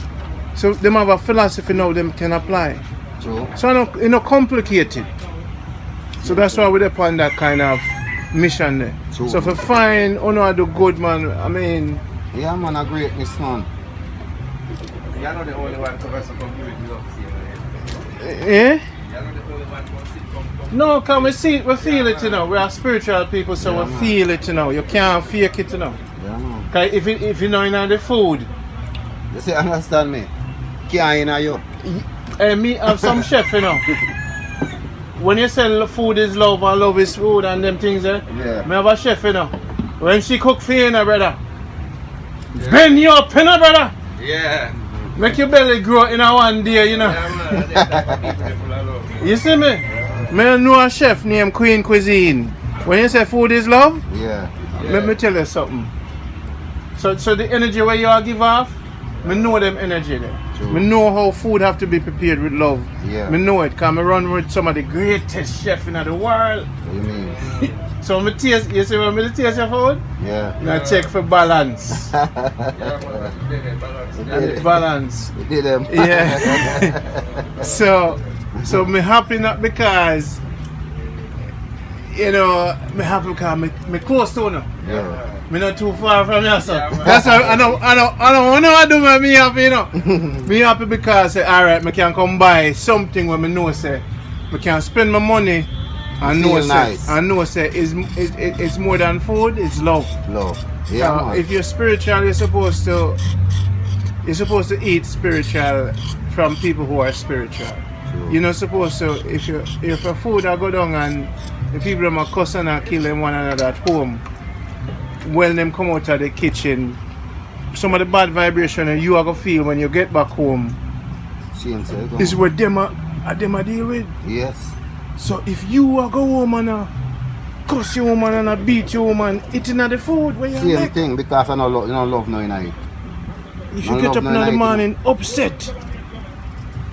So them have a philosophy now them can apply. True. So you know complicated. So that's why we're upon that kind of mission there. True. So if you find do good man, I mean Yeah, man, a greatness, man. You're not the only one to us community love, see, eh? You're not the only one to sit come. No, come we feel it, you know. We are spiritual people, so Yeah, we man. feel it, you know. You can't fake it, you know. Yeah, man. Cause if you know in the food, You see, understand me? Can't in you. me have some chef, you know. When you say food is love and love is food and them things, Yeah. me have a chef, you know. When she cook for you, brother, bend you up, brother. Yeah. Make your belly grow in a one day, you know. Yeah, man. That's what people love. You see me? Me know a chef named Queen Cuisine. When you say food is love, Yeah. let me tell you something. So the energy where you are give off, me know them energy there. True. Me know how food have to be prepared with love. Yeah. Me know it, cause I run with some of the greatest chef in the world. What do you mean? So me taste, you see when me taste your food, Yeah. I check for balance. Yeah, man. Balance. And it's balance. You did them. Yeah. so me happy not because you know me happy because me close to you. Yeah. Me not too far from you, so Yeah, man. that's why I don't want to do my me happy, you know. Me happy because say, alright, me can come buy something when me know say me can spend my money and know Feel say nice. and know say it's more than food, it's love. Love. Yeah, Now, man. if you're spiritual, you're supposed to eat spiritual from people who are spiritual. True. You're not supposed to if a food I go down and the people them are cussing and killing one another at home, when them come out of the kitchen some of the bad vibration and you are gonna feel when you get back home Same say, is what them a deal with. Yes. So if you are go home and cuss your woman and beat your woman, eating at the food when you Same make. thing because I don't love no in it. If No you get love up no in the night, morning upset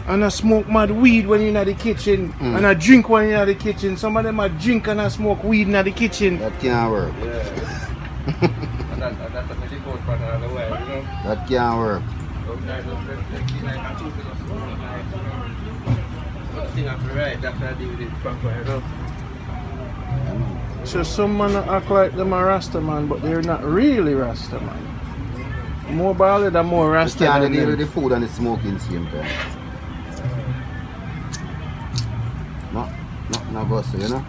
and I smoke mad weed when you're in the kitchen and I drink when you're in the kitchen, some of them I drink and I smoke weed in the kitchen. That can't work. And that's what they go for another way, you know. That can't work. So some man act like them a Rasta man, but they're not really Rasta man. More ballad than more You Rasta can't than deal with them. the food and the smoking same time. No go so, you know?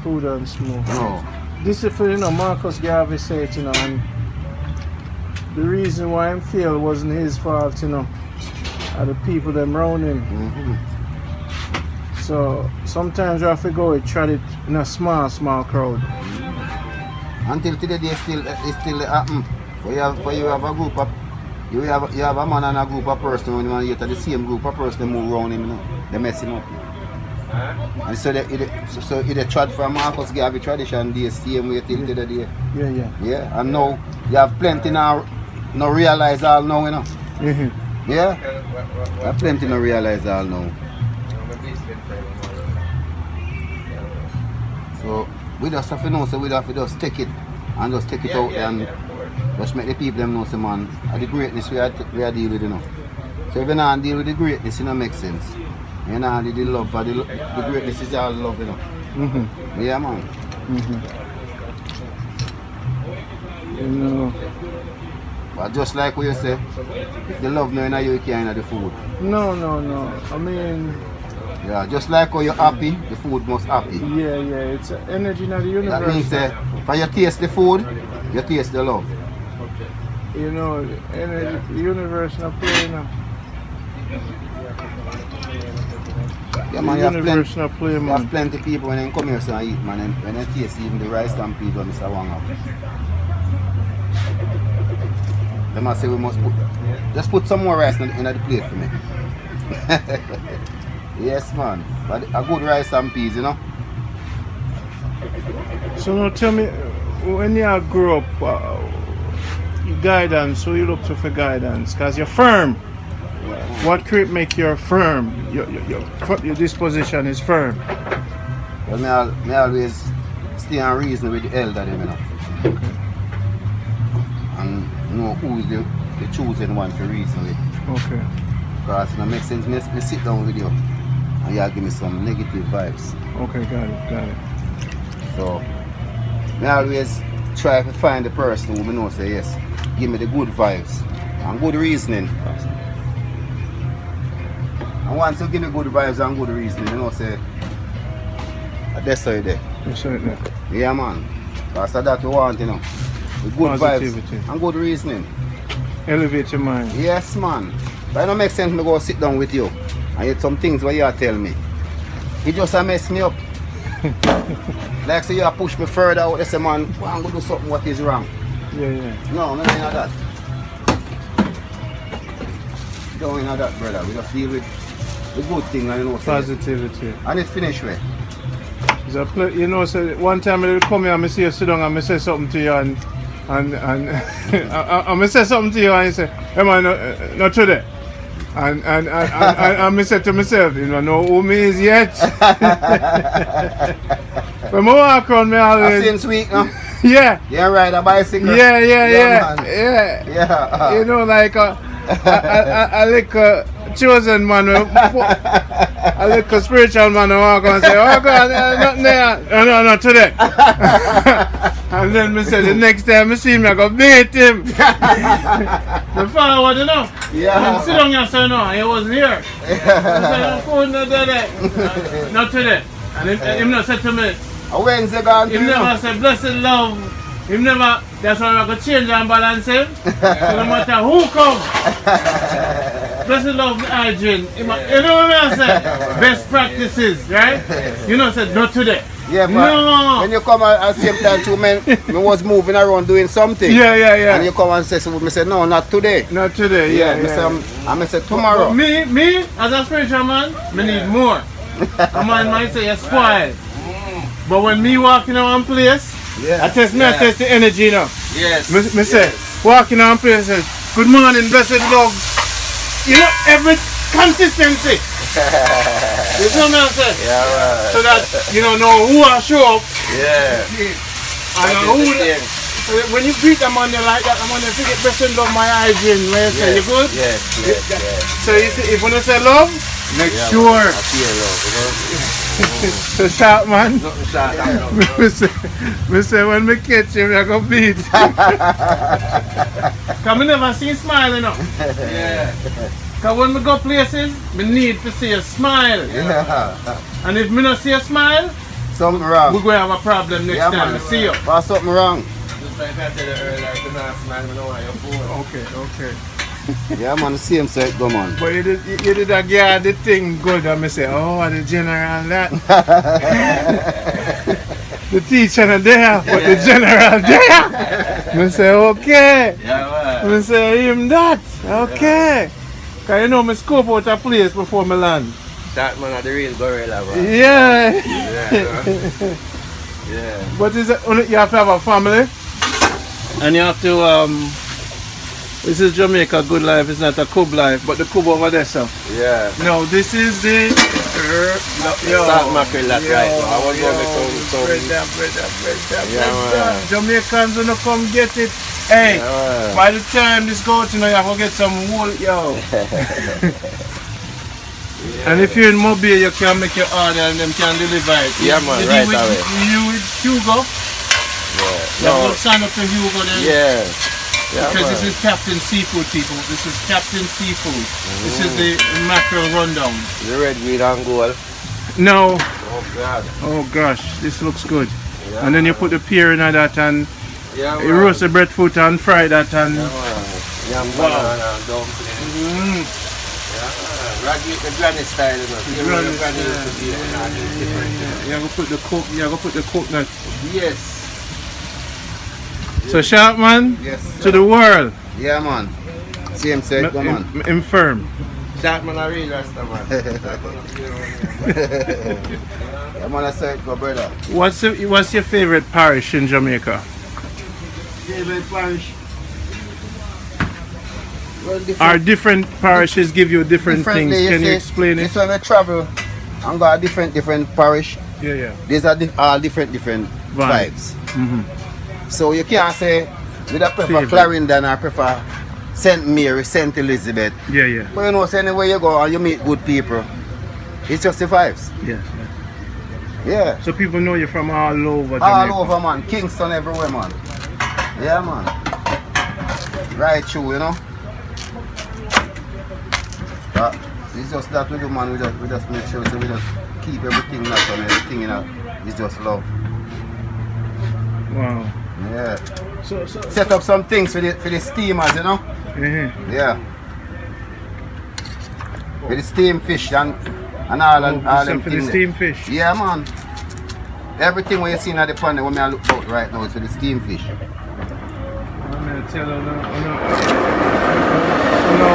Food and smoke. No. This is for, you know, Marcus Garvey said it, you know, and the reason why him failed wasn't his fault, you know, are the people them around him. So sometimes you have to go and try it in a small crowd. Until today it still happen. For you have a group of you have a man and a group of person when you get the same group of person they move around him, you know, they mess him up. And so it tried from Marcus Garvey tradition the same way till today. Yeah, and now you have plenty now realize all now, you know. Yeah? You have plenty now realize all now. So we just have to know, so we have to just take it and just take it out there and just make the people them know, so man, the greatness we are deal with, you know. So if you not deal with the greatness, it don't make sense. You know, the love, but the greatness is all love, you know. Yeah, man. You know. But just like what you say, if the love no in you, you can't have the food. No. I mean, yeah, just like how you're happy, the food must happy. Yeah, it's an energy in the universe. That means if you taste the food, you taste the love. You know, the energy, the universe not playing now. Yeah, man, the universe not playing, you man. have plenty of people when they come here so eat, man, and when they taste even the rice and peas when Mr. Wang up. They must say we must just put some more rice in the plate for me. Yes, man. But a good rice and peas, you know. So now tell me, when you grew up, guidance, who you look to for guidance? Because you're firm. What could make you firm? Your disposition is firm. Well, me always stay and reason with the elder, you know. Okay. And know who is the chosen one to reason with. Okay. Because it makes sense, me sit down with you and you give me some negative vibes. Okay, got it. So, I always try to find the person who I know say yes, give me the good vibes and good reasoning. And once you give me good vibes and good reasoning, you know say, that's how it is. That's right. Yeah, man. That's that you want, you know. With good Positivity. vibes and good reasoning. Elevate your mind. Yes, man. But it don't make sense me go sit down with you and yet some things what you tell me. It just mess me up. Like say you push me further out, they say man, well, I'm going to do something what is wrong. Yeah. No, nothing like that. Don't know that, brother. We just deal with the good thing and you know. Positivity. And it's finished with. You know, so one time I come here and I see you sit down and I say something to you and I say something to you and you say, hey man, not today. And I said to myself, you don't know who me is yet. When I walk around, me always... Since week, no? Yeah. You ride a bicycle? Yeah. Yeah. You know, like a chosen man, a little spiritual man who walk and say, oh God, nothing there. No, today. And then me say, the next time I see him, I go beat him. The forward, you know. Yeah. And sit down here, say, no, he wasn't here. I said, food not today. Not today. And him not said to me, A Wednesday gone him never said, blessed love. Him never, that's why I go change and balance him. So no matter who come, blessed love hygiene. You know what I say? Best practices, right? You know, said not today. Yeah, but No. when you come at the same time too, man, I was moving around doing something. Yeah. And you come and say, so me say, no, not today. Not today, Yeah, yeah. I say tomorrow. But me, as a spiritual man, me need more. A man might say you're spoiled. But when me walking around place, I test the energy now. Yes. Me say, walking around place, say, good morning, blessed love. You know, every consistency. You know what I'm saying? Yeah, right. So that you don't know who I show up. Yeah. And when you greet them on you like that, I'm gonna forget blessed love my hygiene. Where you say, you good? Yes. So you see, if when you say love, make sure. I feel love, you know. So shout, man. Nothing short, I'm love. Me say when me catch you, I go beat. Cause me never see smile, you know. Yeah. Cause when me go places, me need to see a smile. Yeah. And if me not see a smile, Something wrong. we're going to have a problem next time we see you. But something wrong. Just like I tell you earlier, do not smile, I know why you're poor. Okay. Yeah, man, the same set, go man. But you did a guard the thing good and me say, oh, the general that. The teacher not there, but the general there. Me say, okay. Yeah, Me say, him that. Okay. Cause you know me scope out a place before me land. That man are the real gorilla, bro. Yeah. Yeah. But is it, you have to have a family and you have to this is Jamaica good life, it's not a cub life, but the cub over there, so. Yeah. No, this is the Salt mackerel that right now. I want to make some bread that. Yeah, Jamaicans wanna come get it. Hey, by the time this goes, you know, you have to get some wool, yo. And if you're in Mobile, you can make your order and them can deliver it. Yeah, man, right away. You with Hugo? Yeah. You have to sign up to Hugo then. Yeah. Because this is Captain SeaFood, people. This is Captain SeaFood. This is the mackerel rundown. The red, green, and gold. No. Oh, God. Oh, gosh. This looks good. Yeah, And then you put the pear in that and yeah, you roast the breadfruit and fry that and... Yam banana, dumpling. Raggy, the granny style, you know. Granny The granny style. used to be different. You have to put the coconut. Yes. So sharp man, Yes. to the world. Yeah, man. Same set, go man. Infirm. That man a real rasta man. Yeah, man, I said, go brother. What's your favorite parish in Jamaica? Favorite parish? Well, Our different parishes give you different things. differently, Can you see, explain it? This when we travel and got a different parish. Yeah. These are all different vibes. So you can't say, we I prefer Favorite. Clarendon or prefer St. Mary, St. Elizabeth. Yeah. But you know, so anywhere you go and you meet good people, it's just the vibes. Yeah. Yeah. So people know you're from all over Jamaica. All over, man. Kingston, everywhere, man. Yeah, man. Right through, you know. But it's just that we do, man. We just make sure so we just keep everything natural and everything, you know. It's just love. Wow. Yeah. So Set up some things for the steamers, you know. Yeah. With the steam fish and all them for the things. steam fish. Yeah, man. Everything what you see at the pan when I look out right now is for the steam fish. I'm gonna tell you no.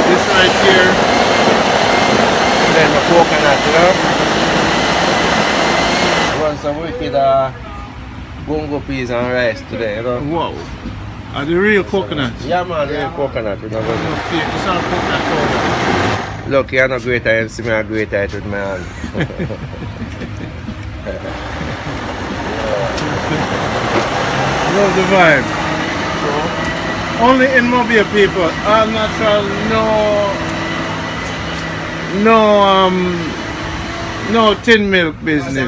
This right here. And then the coconut, you know. Run some wicked bongo peas and rice today, you know. Whoa. Are the real coconuts? Yeah, man, real coconut, you know. No fake. It's not coconut powder. Look, you're not great, I see me a great height with my hand. Love the vibe. Only in Mobile, people. All natural, no tin milk So business.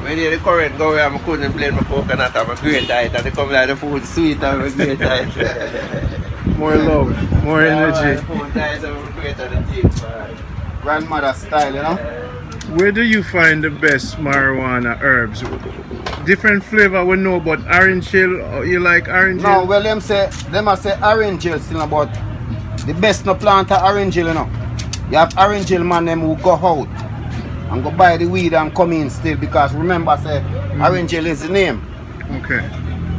when the current go where I couldn't blend my coconut, I'm a great height, and they come like the food sweet, I'm a great height. More love, more energy. Food height, I'm a great at the team. Grandmother style, you know. Where do you find the best marijuana herbs? Different flavor we know, but orange hill, you like orange hill? No, well them say orange hill still, but the best no plant are orange hill, you know. You have orange hill man them who go out and go buy the weed and come in still because remember say Orange Hill is the name. Okay.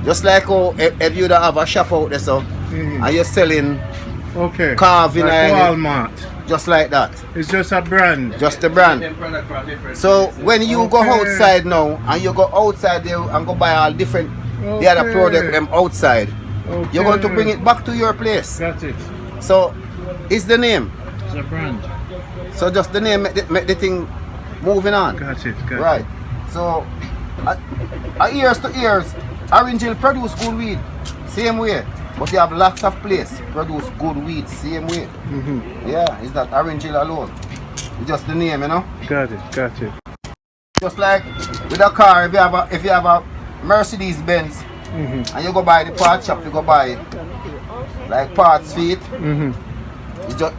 Just like how if you don't have a shop out there so and you're selling Okay. carving Like and Walmart. just like that. It's just a brand. Just the brand. So when you go outside now and you go outside there and go buy all different the other product them outside, you're going to bring it back to your place. Got it. So it's the name. It's a brand. So just the name make the thing moving on. Got it. Got Right. So years to years, Orange Hill produce good weed, same way. But you have lots of place produce good weed, same way. Yeah, it's not Orange Hill alone. It's just the name, you know. Got it. Got it. Just like with a car, if you have a Mercedes Benz and you go buy the part shop, you go buy like parts for it. You just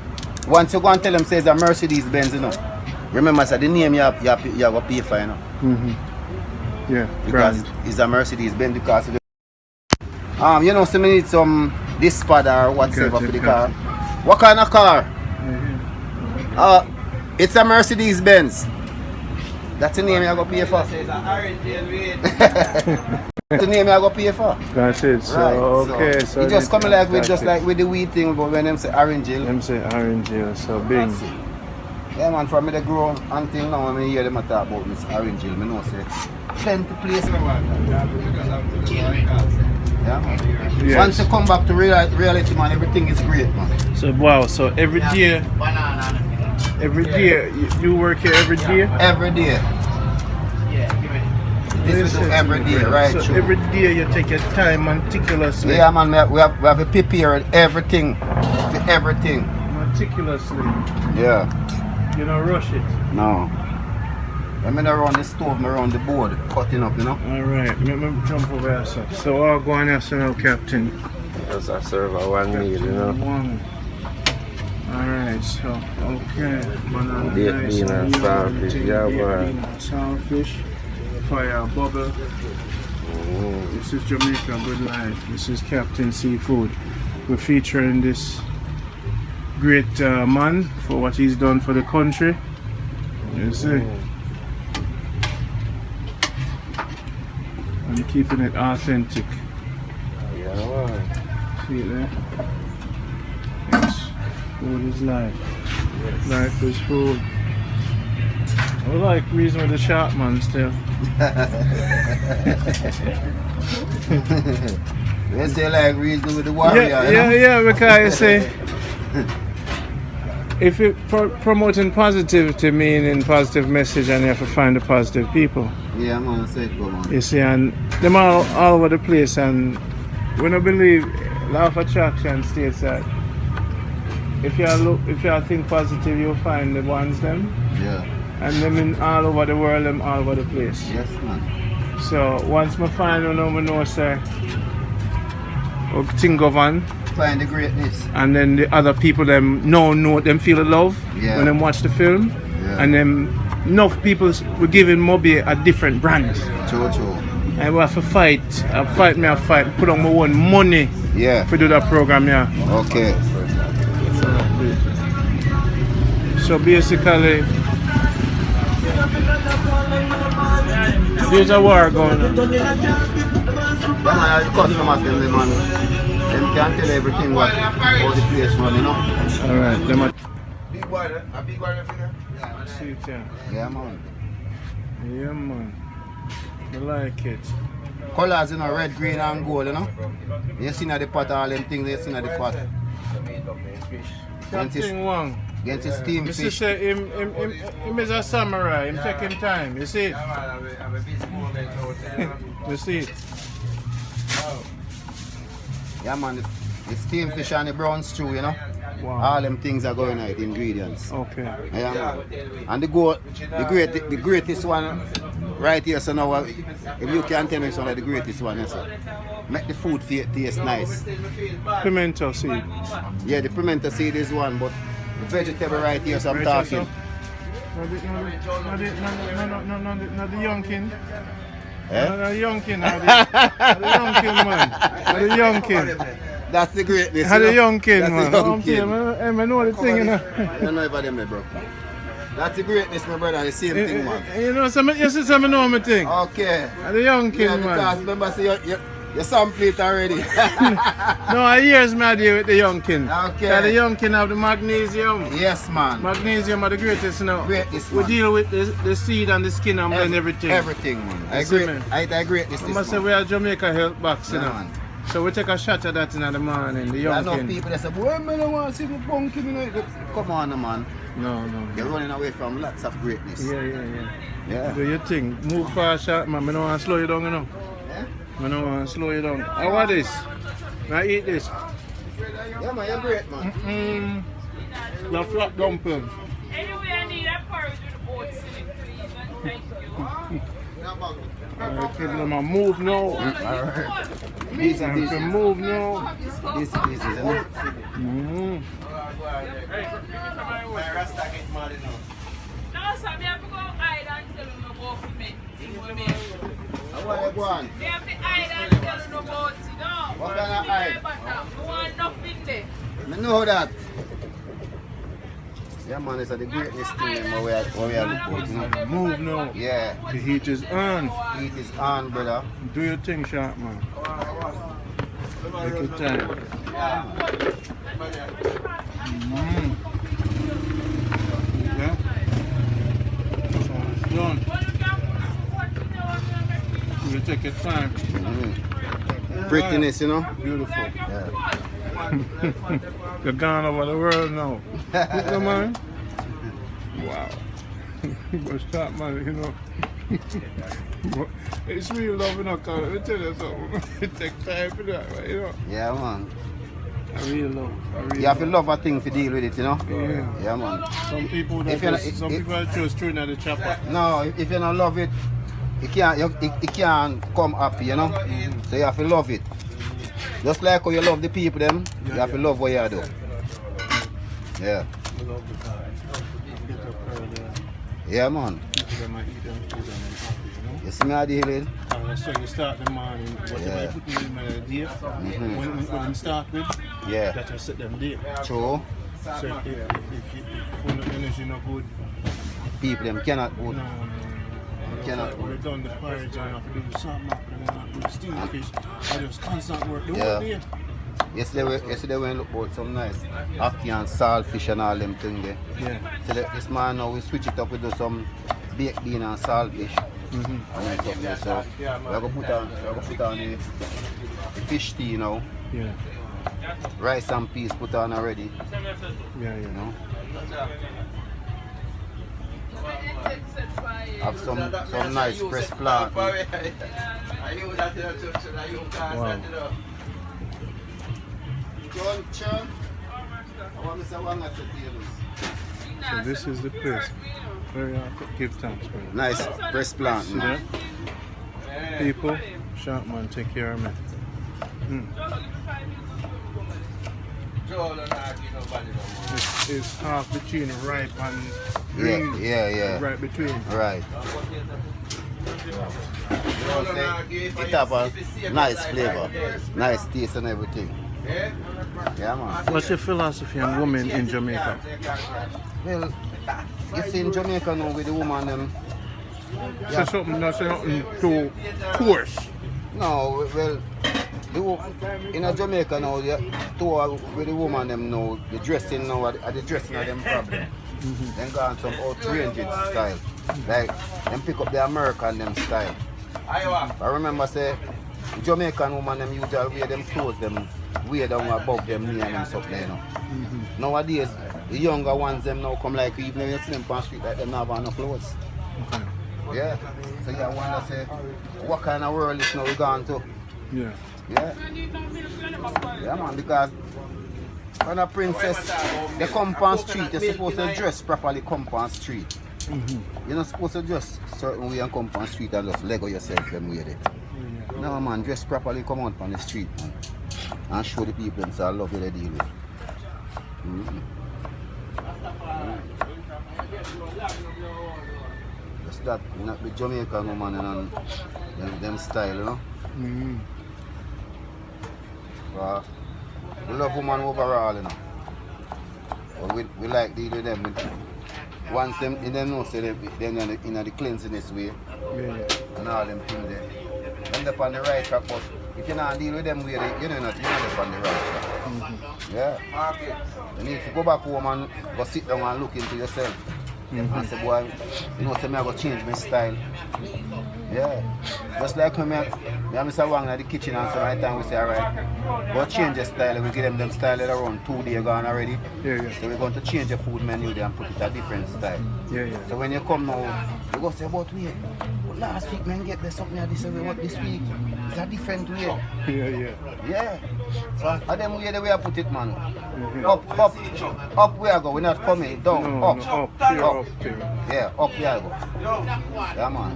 once you go and tell them says a Mercedes Benz, you know. Remember, say the name you have to pay for, you know. Yeah. Because it's a Mercedes Benz because of the you know, so we need some this pad or whatever for the car. What kind of car? It's a Mercedes Benz. That's the name you're going to pay for. That's the name you're going to pay for. That's it. So, Right. okay. So you just come like with just like with the weed thing, but when them say Orange Hill. Them say Orange Hill, so bing. That's it. Yeah man, from me they grow until now when I hear them talk about this Orange Hill, I know say plenty place. Yeah, man. Yes. Once you come back to reality, man, everything is great, man. So wow, so every day you work here every day? Every day. This we do every day, right? So through. every day you take your time meticulously. Yeah, man, we have to prepare everything for everything. Meticulously. Yeah. You don't rush it. No. I'm in around the stove, I'm around the board, cutting up, you know. Alright, let me jump over here, sir. So I'll go on here, so now, Captain. Just a serve of one meal, you know. One. Alright, so, okay. Banana Baked nice bean and saltfish, yeah, baked boy. bean and saltfish. Fire bubble. This is Jamaica Good Life. This is Captain SeaFood. We're featuring this great man for what he's done for the country. You see? And keeping it authentic. Yeah, man. See it there? Yes. Food is life. Yes. Life is food. I like reason with the sharp man still. They say like reason with the warrior, Yeah, because you see, if it promoting positivity, meaning positive message, and you have to find the positive people. Yeah, man, I said go on. You see, and them all over the place, and when I believe law of attraction states that if you think positive, you'll find the ones them, Yeah. and them in all over the world, them all over the place. Yes, man. So once I find one, I know say, thing govern, Find the greatness. and then the other people them know them feel the love Yeah. when them watch the film, Yeah. and then enough people were giving Moby a different brand. True. And we have to fight, put on my own money Yeah. to do that program, yeah. Okay. So basically, there's a war going on. Yeah, man, the customers, them, man, them can tell everything what how the place run, you know. Alright, them are Big water, a big water figure? see it, yeah. Yeah, man. Yeah, man. I like it. Colors, you know, red, green, and gold, you know. You see now the pot, all them things you see now the pot. Captain Wang. Get his steam You see, fish. say him is a samurai. Him taking time. You see it? You see it? Yeah, man, the steam fish and the brown stew, you know. Wow. All them things are going out, ingredients. Okay. Yeah, man. And the greatest one right here, so now, if you can tell me some of the greatest one, yes, sir. Make the food taste nice. Pimento seed. Yeah, the pimento seed is one, but the vegetable right here, so I'm talking. Not the young king. Eh? Not the young king. Not the young king, man. Not the young king. That's the greatness. Not you the know? young king, That's man. the young king. I know the thing, you know. I don't know about them, bro. That's the greatness, my brother. The same thing, man. You know, you see some know me thing. Okay. And the young king, Yeah, man. because remember, say you sample it already. No, I hears me deal with the young king. Okay. Because the young king have the magnesium. Yes, man. Magnesium are the greatest now. Greatest, we man. deal with the seed and the skin and blend everything. Everything, man. I You see agree. me? I agree with this, I must say we are Jamaica health box, you Yeah, know. man. So we take a shot at that in the morning, the young I know king. people that say, boy, man, I don't want to see the bunky. Come on, man. No. You're running away from lots of greatness. Yeah. Do your thing. Move fast, shot, man. I don't want to slow you down, you know. Yeah? I don't want to slow you down. How about this? I eat this. Yeah, man, you're great, man. The flat dumpling. Anyway, I need a porridge with the boats in it, please, and thank you. Alright, people, I'm gonna move now. Alright. Time to move now. This is it. No, sir, me have to go hide and tell them about for me. You know what I mean? How are you going? Me have to hide and tell them about it, you know? What kind of hide? I want nothing there. I know that. Yeah, man, it's the greatest thing man, we are looking for, you know? Move now. Yeah, The heat is on. heat is on, brother. Do your thing, sharp man. Take your time. Yeah. So it's done. You take your time. Prettiness, you know? Beautiful. Yeah. You're gone over the world now. You know, man? Wow. But stop, man, you know. But it's real love, you know, cause let me tell you something. It takes time for that, you know. Yeah, man. I real love. You have to love a thing to deal with it, you know? Yeah. Yeah, man. Some people that If you're not- just, some people are just throwing at the chopper. No, if you don't love it, it can't come happy, you know? So you have to love it. Just like how you love the people, them, you have to love what you do. Yeah. I love the guy. Get up early. Yeah, man. People that might eat them food and then happy, you know. You see me how deal with? So you start the morning, whatever Yeah. you put in the day, when you start with, Yeah. that will set them day. True. So if when the energy not good, People, them cannot no, good. no. Cannot. When we done the porridge and have to do the salmon, and then have to do the steamed fish, I just constant work the Yeah. whole day. Yesterday when look about some nice ackee and saltfish and all them things there. Yeah. So this man now we switch it up, we do some baked bean and saltfish. And then something there. So we're gonna put on the fish tea now. Yeah. Rice and peas put on already. Yeah. You know. Have some nice fresh plant. Wow. So this is the place. Very give thanks, brother. Nice fresh plant. See that? People, sharp man, take care of me. It's half between ripe and green. Yeah. Right between. Right. It have a nice flavor, nice taste and everything. Yeah, man. What's your philosophy on women in Jamaica? Well, you see in Jamaica now with the woman them. Say something too coarse. No, well, in a Jamaica now, with the woman them now, the dressing now, the dressing of them problem. Then go on some outrageous style. Like, them pick up the American them style. I remember say, Jamaican woman them usually wear them clothes, them wear down above them knee and them something, you know. Nowadays, the younger ones them now come like, even if you see them on the street, like them not have no clothes. Okay. Yeah. So you wonder say, what kind of world is now we gone to? Yeah. Yeah. Yeah, man, because when a princess, they come on street, you're supposed to dress properly, come on street. You're not supposed to dress certain way and come on street and just lego yourself them way there. No, man, dress properly, come out on the street, man. And show the people and say, I love you, they deal with. That's that, you know, the Jamaican woman and them style, you know. We love women overall, you know. But we like dealing with them. once them know say them in the cleanliness way and all them things there. Them up on the right track, but if you not deal with them way, you're not up on the right track. Yeah. You need to go back home and go sit down and look into yourself. And say, boy, you know, say me I go change my style. Yeah. Just like when I Mr. Wang in the kitchen and some time we say, alright, go change your style. We give them style that around 2 days gone already. So we're going to change the food menu there and put it a different style. So when you come now, you go say, but wait, last week man get this something this way, what this week? It's a different way. Yeah. So I them way the way I put it, man. Up where I go, we're not coming down. Up. Yeah, up where I go. Yeah, man.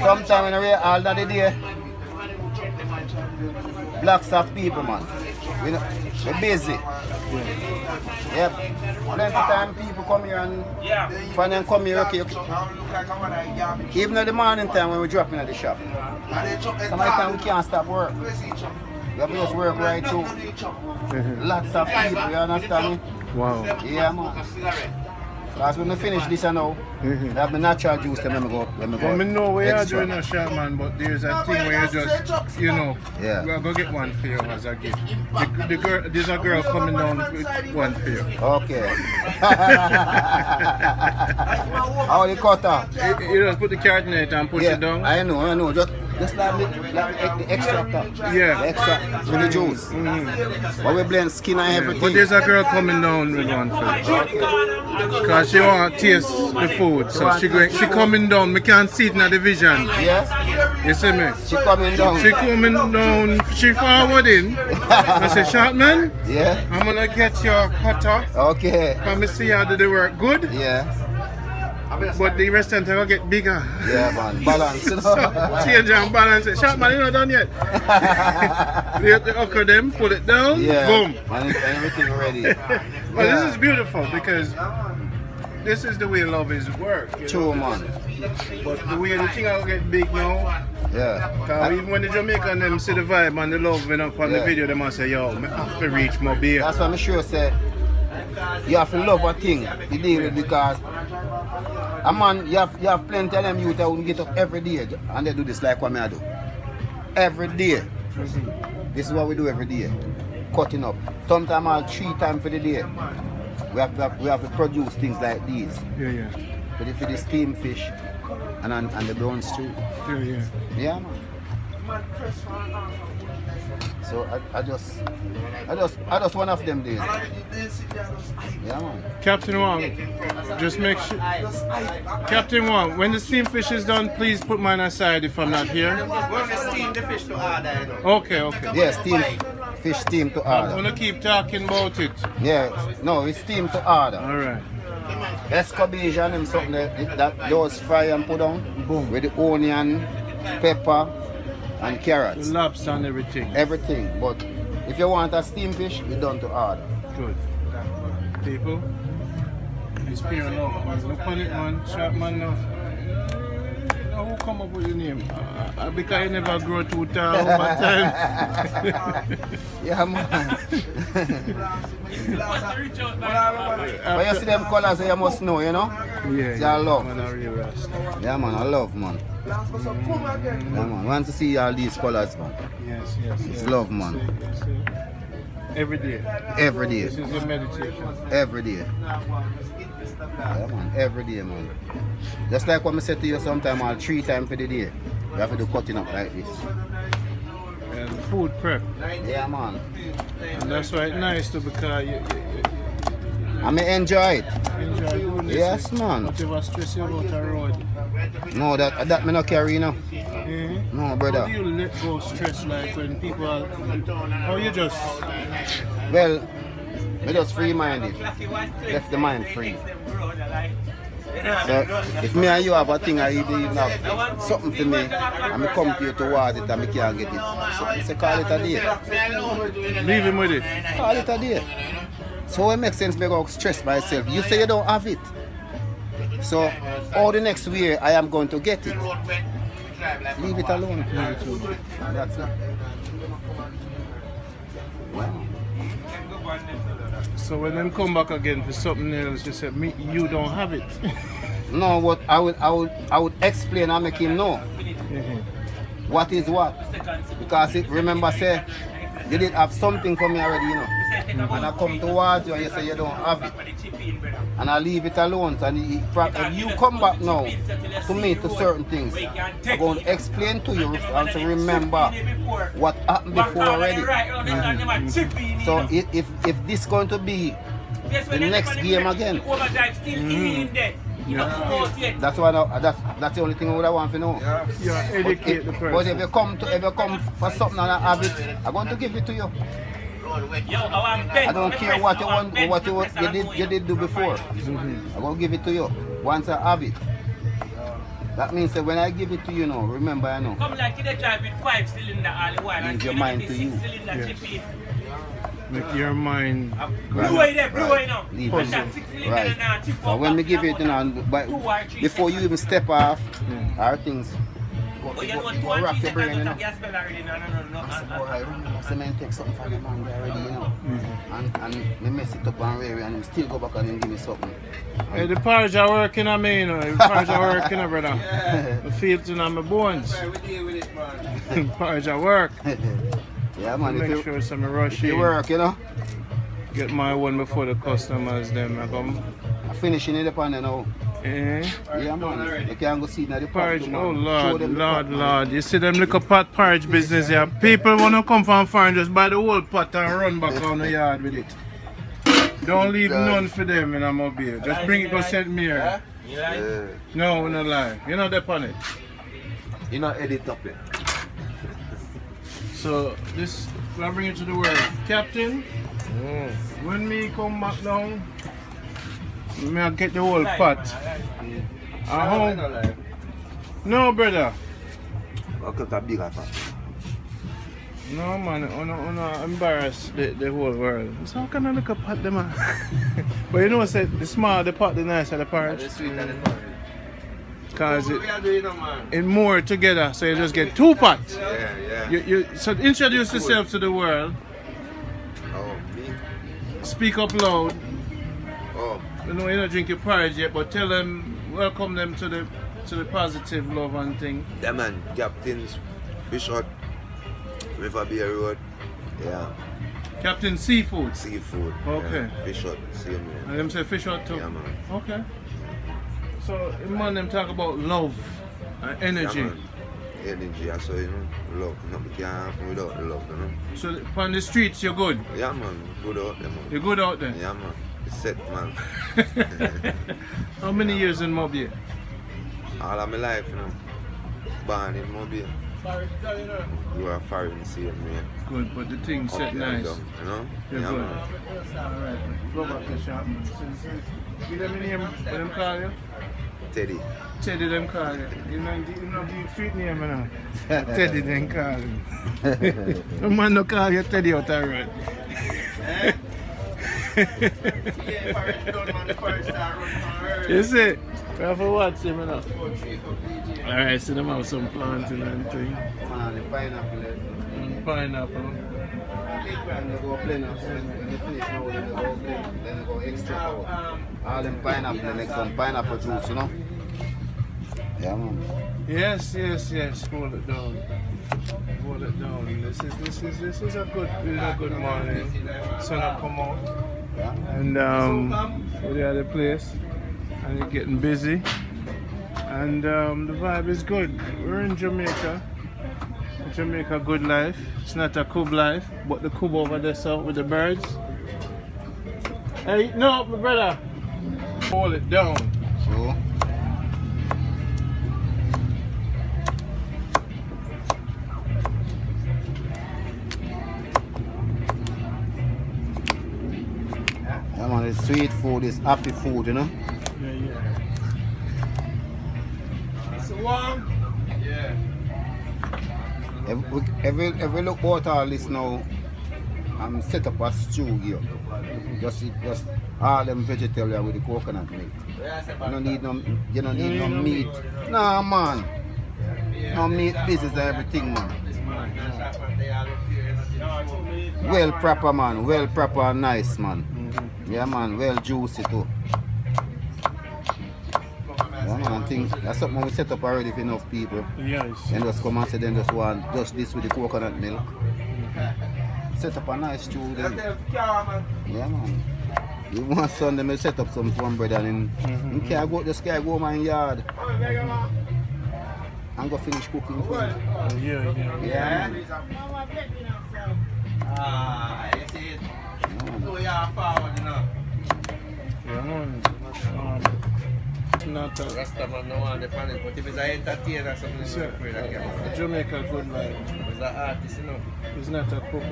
Sometimes when I all that the day, black soft people, man. We're busy. Yep. Plenty time people come here and when them come here, okay. Even at the morning time when we're dropping at the shop. Some of the time we can't stop work. We have to just work right through. Lots of people, you understand me? Wow. Yeah, man. Because when we finish this and now, I have the natural juice then when we go. I know we are doing a shot, man, but there's a thing where you just, you know, we're going to get one for you as a gift. The girl, there's a girl coming down with one for you. Okay. How you cut her? You just put the carrot in it and push it down? I know. Just like the extract. Yeah. The extract with the juice. But we blend skin and everything. But there's a girl coming down with one for you. Because she want to taste the food. So she coming down. We can't see it in the vision. Yeah. You see me? She coming down. She coming down. She forwarding. I say, short man. Yeah. I'm gonna get your cutter. Okay. Let me see how do they work. Good. Yeah. But the restaurant will get bigger. Yeah, man. Balance. So, change and balance it. Short man, you're not done yet. You have to hook them, pull it down, boom. And everything ready. Well, this is beautiful because this is the way love is work. True, man. But the way the thing will get big now. Yeah. Even when the Jamaican them see the vibe and the love when up on the video, they must say, yo, I have to reach more beer. That's what I'm sure say. You have to love a thing you deal with because a man, you have plenty of them youth that will get up every day and they do this like what I do. Every day. This is what we do every day. Cutting up. Sometimes I'll 3 times for the day. We have to produce things like these. Yeah. For the steamed fish and the brown stew. Yeah, man. So I just one of them days. Yeah, man. Captain Wang, just make sure. Captain Wang, when the steamed fish is done, please put mine aside if I'm not here. We're going to steam the fish to order. Yeah, fish steamed to order. I'm gonna keep talking about it. Yeah, no, it's steamed to order. Alright. Escabeche and them something that those fry and put on. Boom. With the onion, pepper, and carrots. The lobster and everything. Everything. But if you want a steamed fish, it's done to order. Good. People, it's pure love, man. Look on it, man. Sharp man now. Who come up with your name? Because you never grow too tall over time. Yeah, man. When you see them colors, you must know, you know? Yeah. You love. Man, I really rest. Yeah, man, I love, man. Yeah, man. I want to see all these colors, man. Yes. It's love, man. Every day. Every day. This is your meditation. Every day. Yeah, man. Every day, man. Just like what I said to you sometimes, I'll 3 times for the day. You have to do cutting up like this. And food prep. Yeah, man. And that's why it's nice to because you I may enjoy it. enjoy doing this. Yes, man. Whatever stress you about the road. No, that me not carry, you know. No, brother. How do you let go stress like when people are... How you just... Well, I just free-minded. Left the mind free. So, if me and you have a thing, I even have something for me, and I come to you towards it and I can't get it. So I say, call it a day. Leave him with it. Call it a day. So it makes sense me go stress myself. You say you don't have it. So, all the next year, I am going to get it. Leave it alone. That's it. Wow. So when them come back again for something else, you say, me, you don't have it. No, what I would explain and make him know what is what. Because remember say you did have something for me already, you know. And I come towards you and you say you don't have it. And I leave it alone. So if you come back now to me to certain things, I'm going to explain to you and to remember what happened before already. So if this is going to be the next game again, that's why that's the only thing I would want to know. Yeah, educate the person. But if you come for something and I have it, I'm going to give it to you. I don't care what you want, you did do before. I'm going to give it to you once I have it. That means that when I give it to you now, remember I know. Come like you drive with 5 cylinder all the while and your mind to you. Make your mind blue away there, blue away now. Leave it. Right. So when we give it, you know, but before you even step off, our things go rock your brain, you know. Cement take something from the man already, you know. And we mess it up and wear and still go back and give me something. Hey, the porridge are working on me, you know. The porridge are working, brother. I feel it in my bones. Porridge are work. Yeah, man. Make sure some rush in. Work, you know. Get my one before the customers them I come. I'm finishing it upon you now. Yeah, man. You can go see now the porridge. Oh Lord. You see them little pot porridge business here. People wanna come from foreign just buy the whole pot and run back on the yard with it. Don't leave none for them in a mobile. Just bring it to St. Mary. No, we not lie. You know that on it. You not edit up it. So this I bring it to the world. Captain, when me come back down, me I get the whole pot. At home. No brother. No man, I embarrass the whole world. So how can I look up at them? But you know what I said, the small the pot, the nicer the porridge. The sweet and the porridge. Because it more together, so you just get 2 pots. Yeah. So introduce yourself to the world. Oh, me? Speak up loud. Oh. You know you don't drink your porridge yet, but tell them, welcome them to the positive love and thing. Yeah man, Captain's Fish Hut, River Bay Road. Yeah. Captain SeaFood. SeaFood. Okay. Yeah. Fish Hut, same man. And them say Fish Hut too? Yeah man. Okay. So, man, them talk about love and energy. Yeah, man. Energy, so you know, love. Nothing can happen without love, you know. So, on the streets, you're good? Yeah, man. Good out there, man. You're good out there? Yeah, man. It's set, man. How many years in Mobile? All of my life, you know. Born in Mobile. You are foreign, see me. Good, but the thing set nice. Down, you know? You're yeah, good. man. Alright, go back to the shop, man. Give them a name, what them call you? Teddy. Teddy them call you. You know the street name now. Teddy them call you. No man no call you Teddy out the road. You see? We have to watch him now. Alright, so them have some planting and thing. Man, the pineapple. Pineapple. And they go plain up. When they finish now, then they go plain. Then they go extra out. All them pineapple, they make some pineapple juice, you know? Yeah, man. Yes. Hold it down. Hold it down. This is a good morning. Sun up come out. Yeah. And we're at the place. And it's getting busy. And the vibe is good. We're in Jamaica. Jamaica good life. It's not a cub life, but the cub over there so with the birds. Hey, no, my brother. Hold it down. So, yeah, man, it's sweet food, it's happy food, you know? Yeah. It's warm. Yeah. If we look out all this now, I'm set up a stew here. Just all them vegetarian with the coconut milk. You don't need no meat. Nah, man. No meat business and everything, man. Well proper, man. Well proper and nice, man. Yeah man, well juicy too. Yeah man, I think that's something we set up already for enough people. Yes. And just come and say then just want just this with the coconut milk. Set up a nice stew then. Yeah man. You want Sunday me set up some one bread and in can't go just can't go my yard. And go finish cooking for you. Yeah. Ah, you see it? So you are forward, you know. Yeah, man. Not a Rastaman no one the planet, but if it's an entertainer or something, Sure. afraid of camera. Jamaica good life. It's an artist, you know. It's not a cook.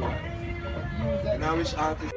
You know which artist?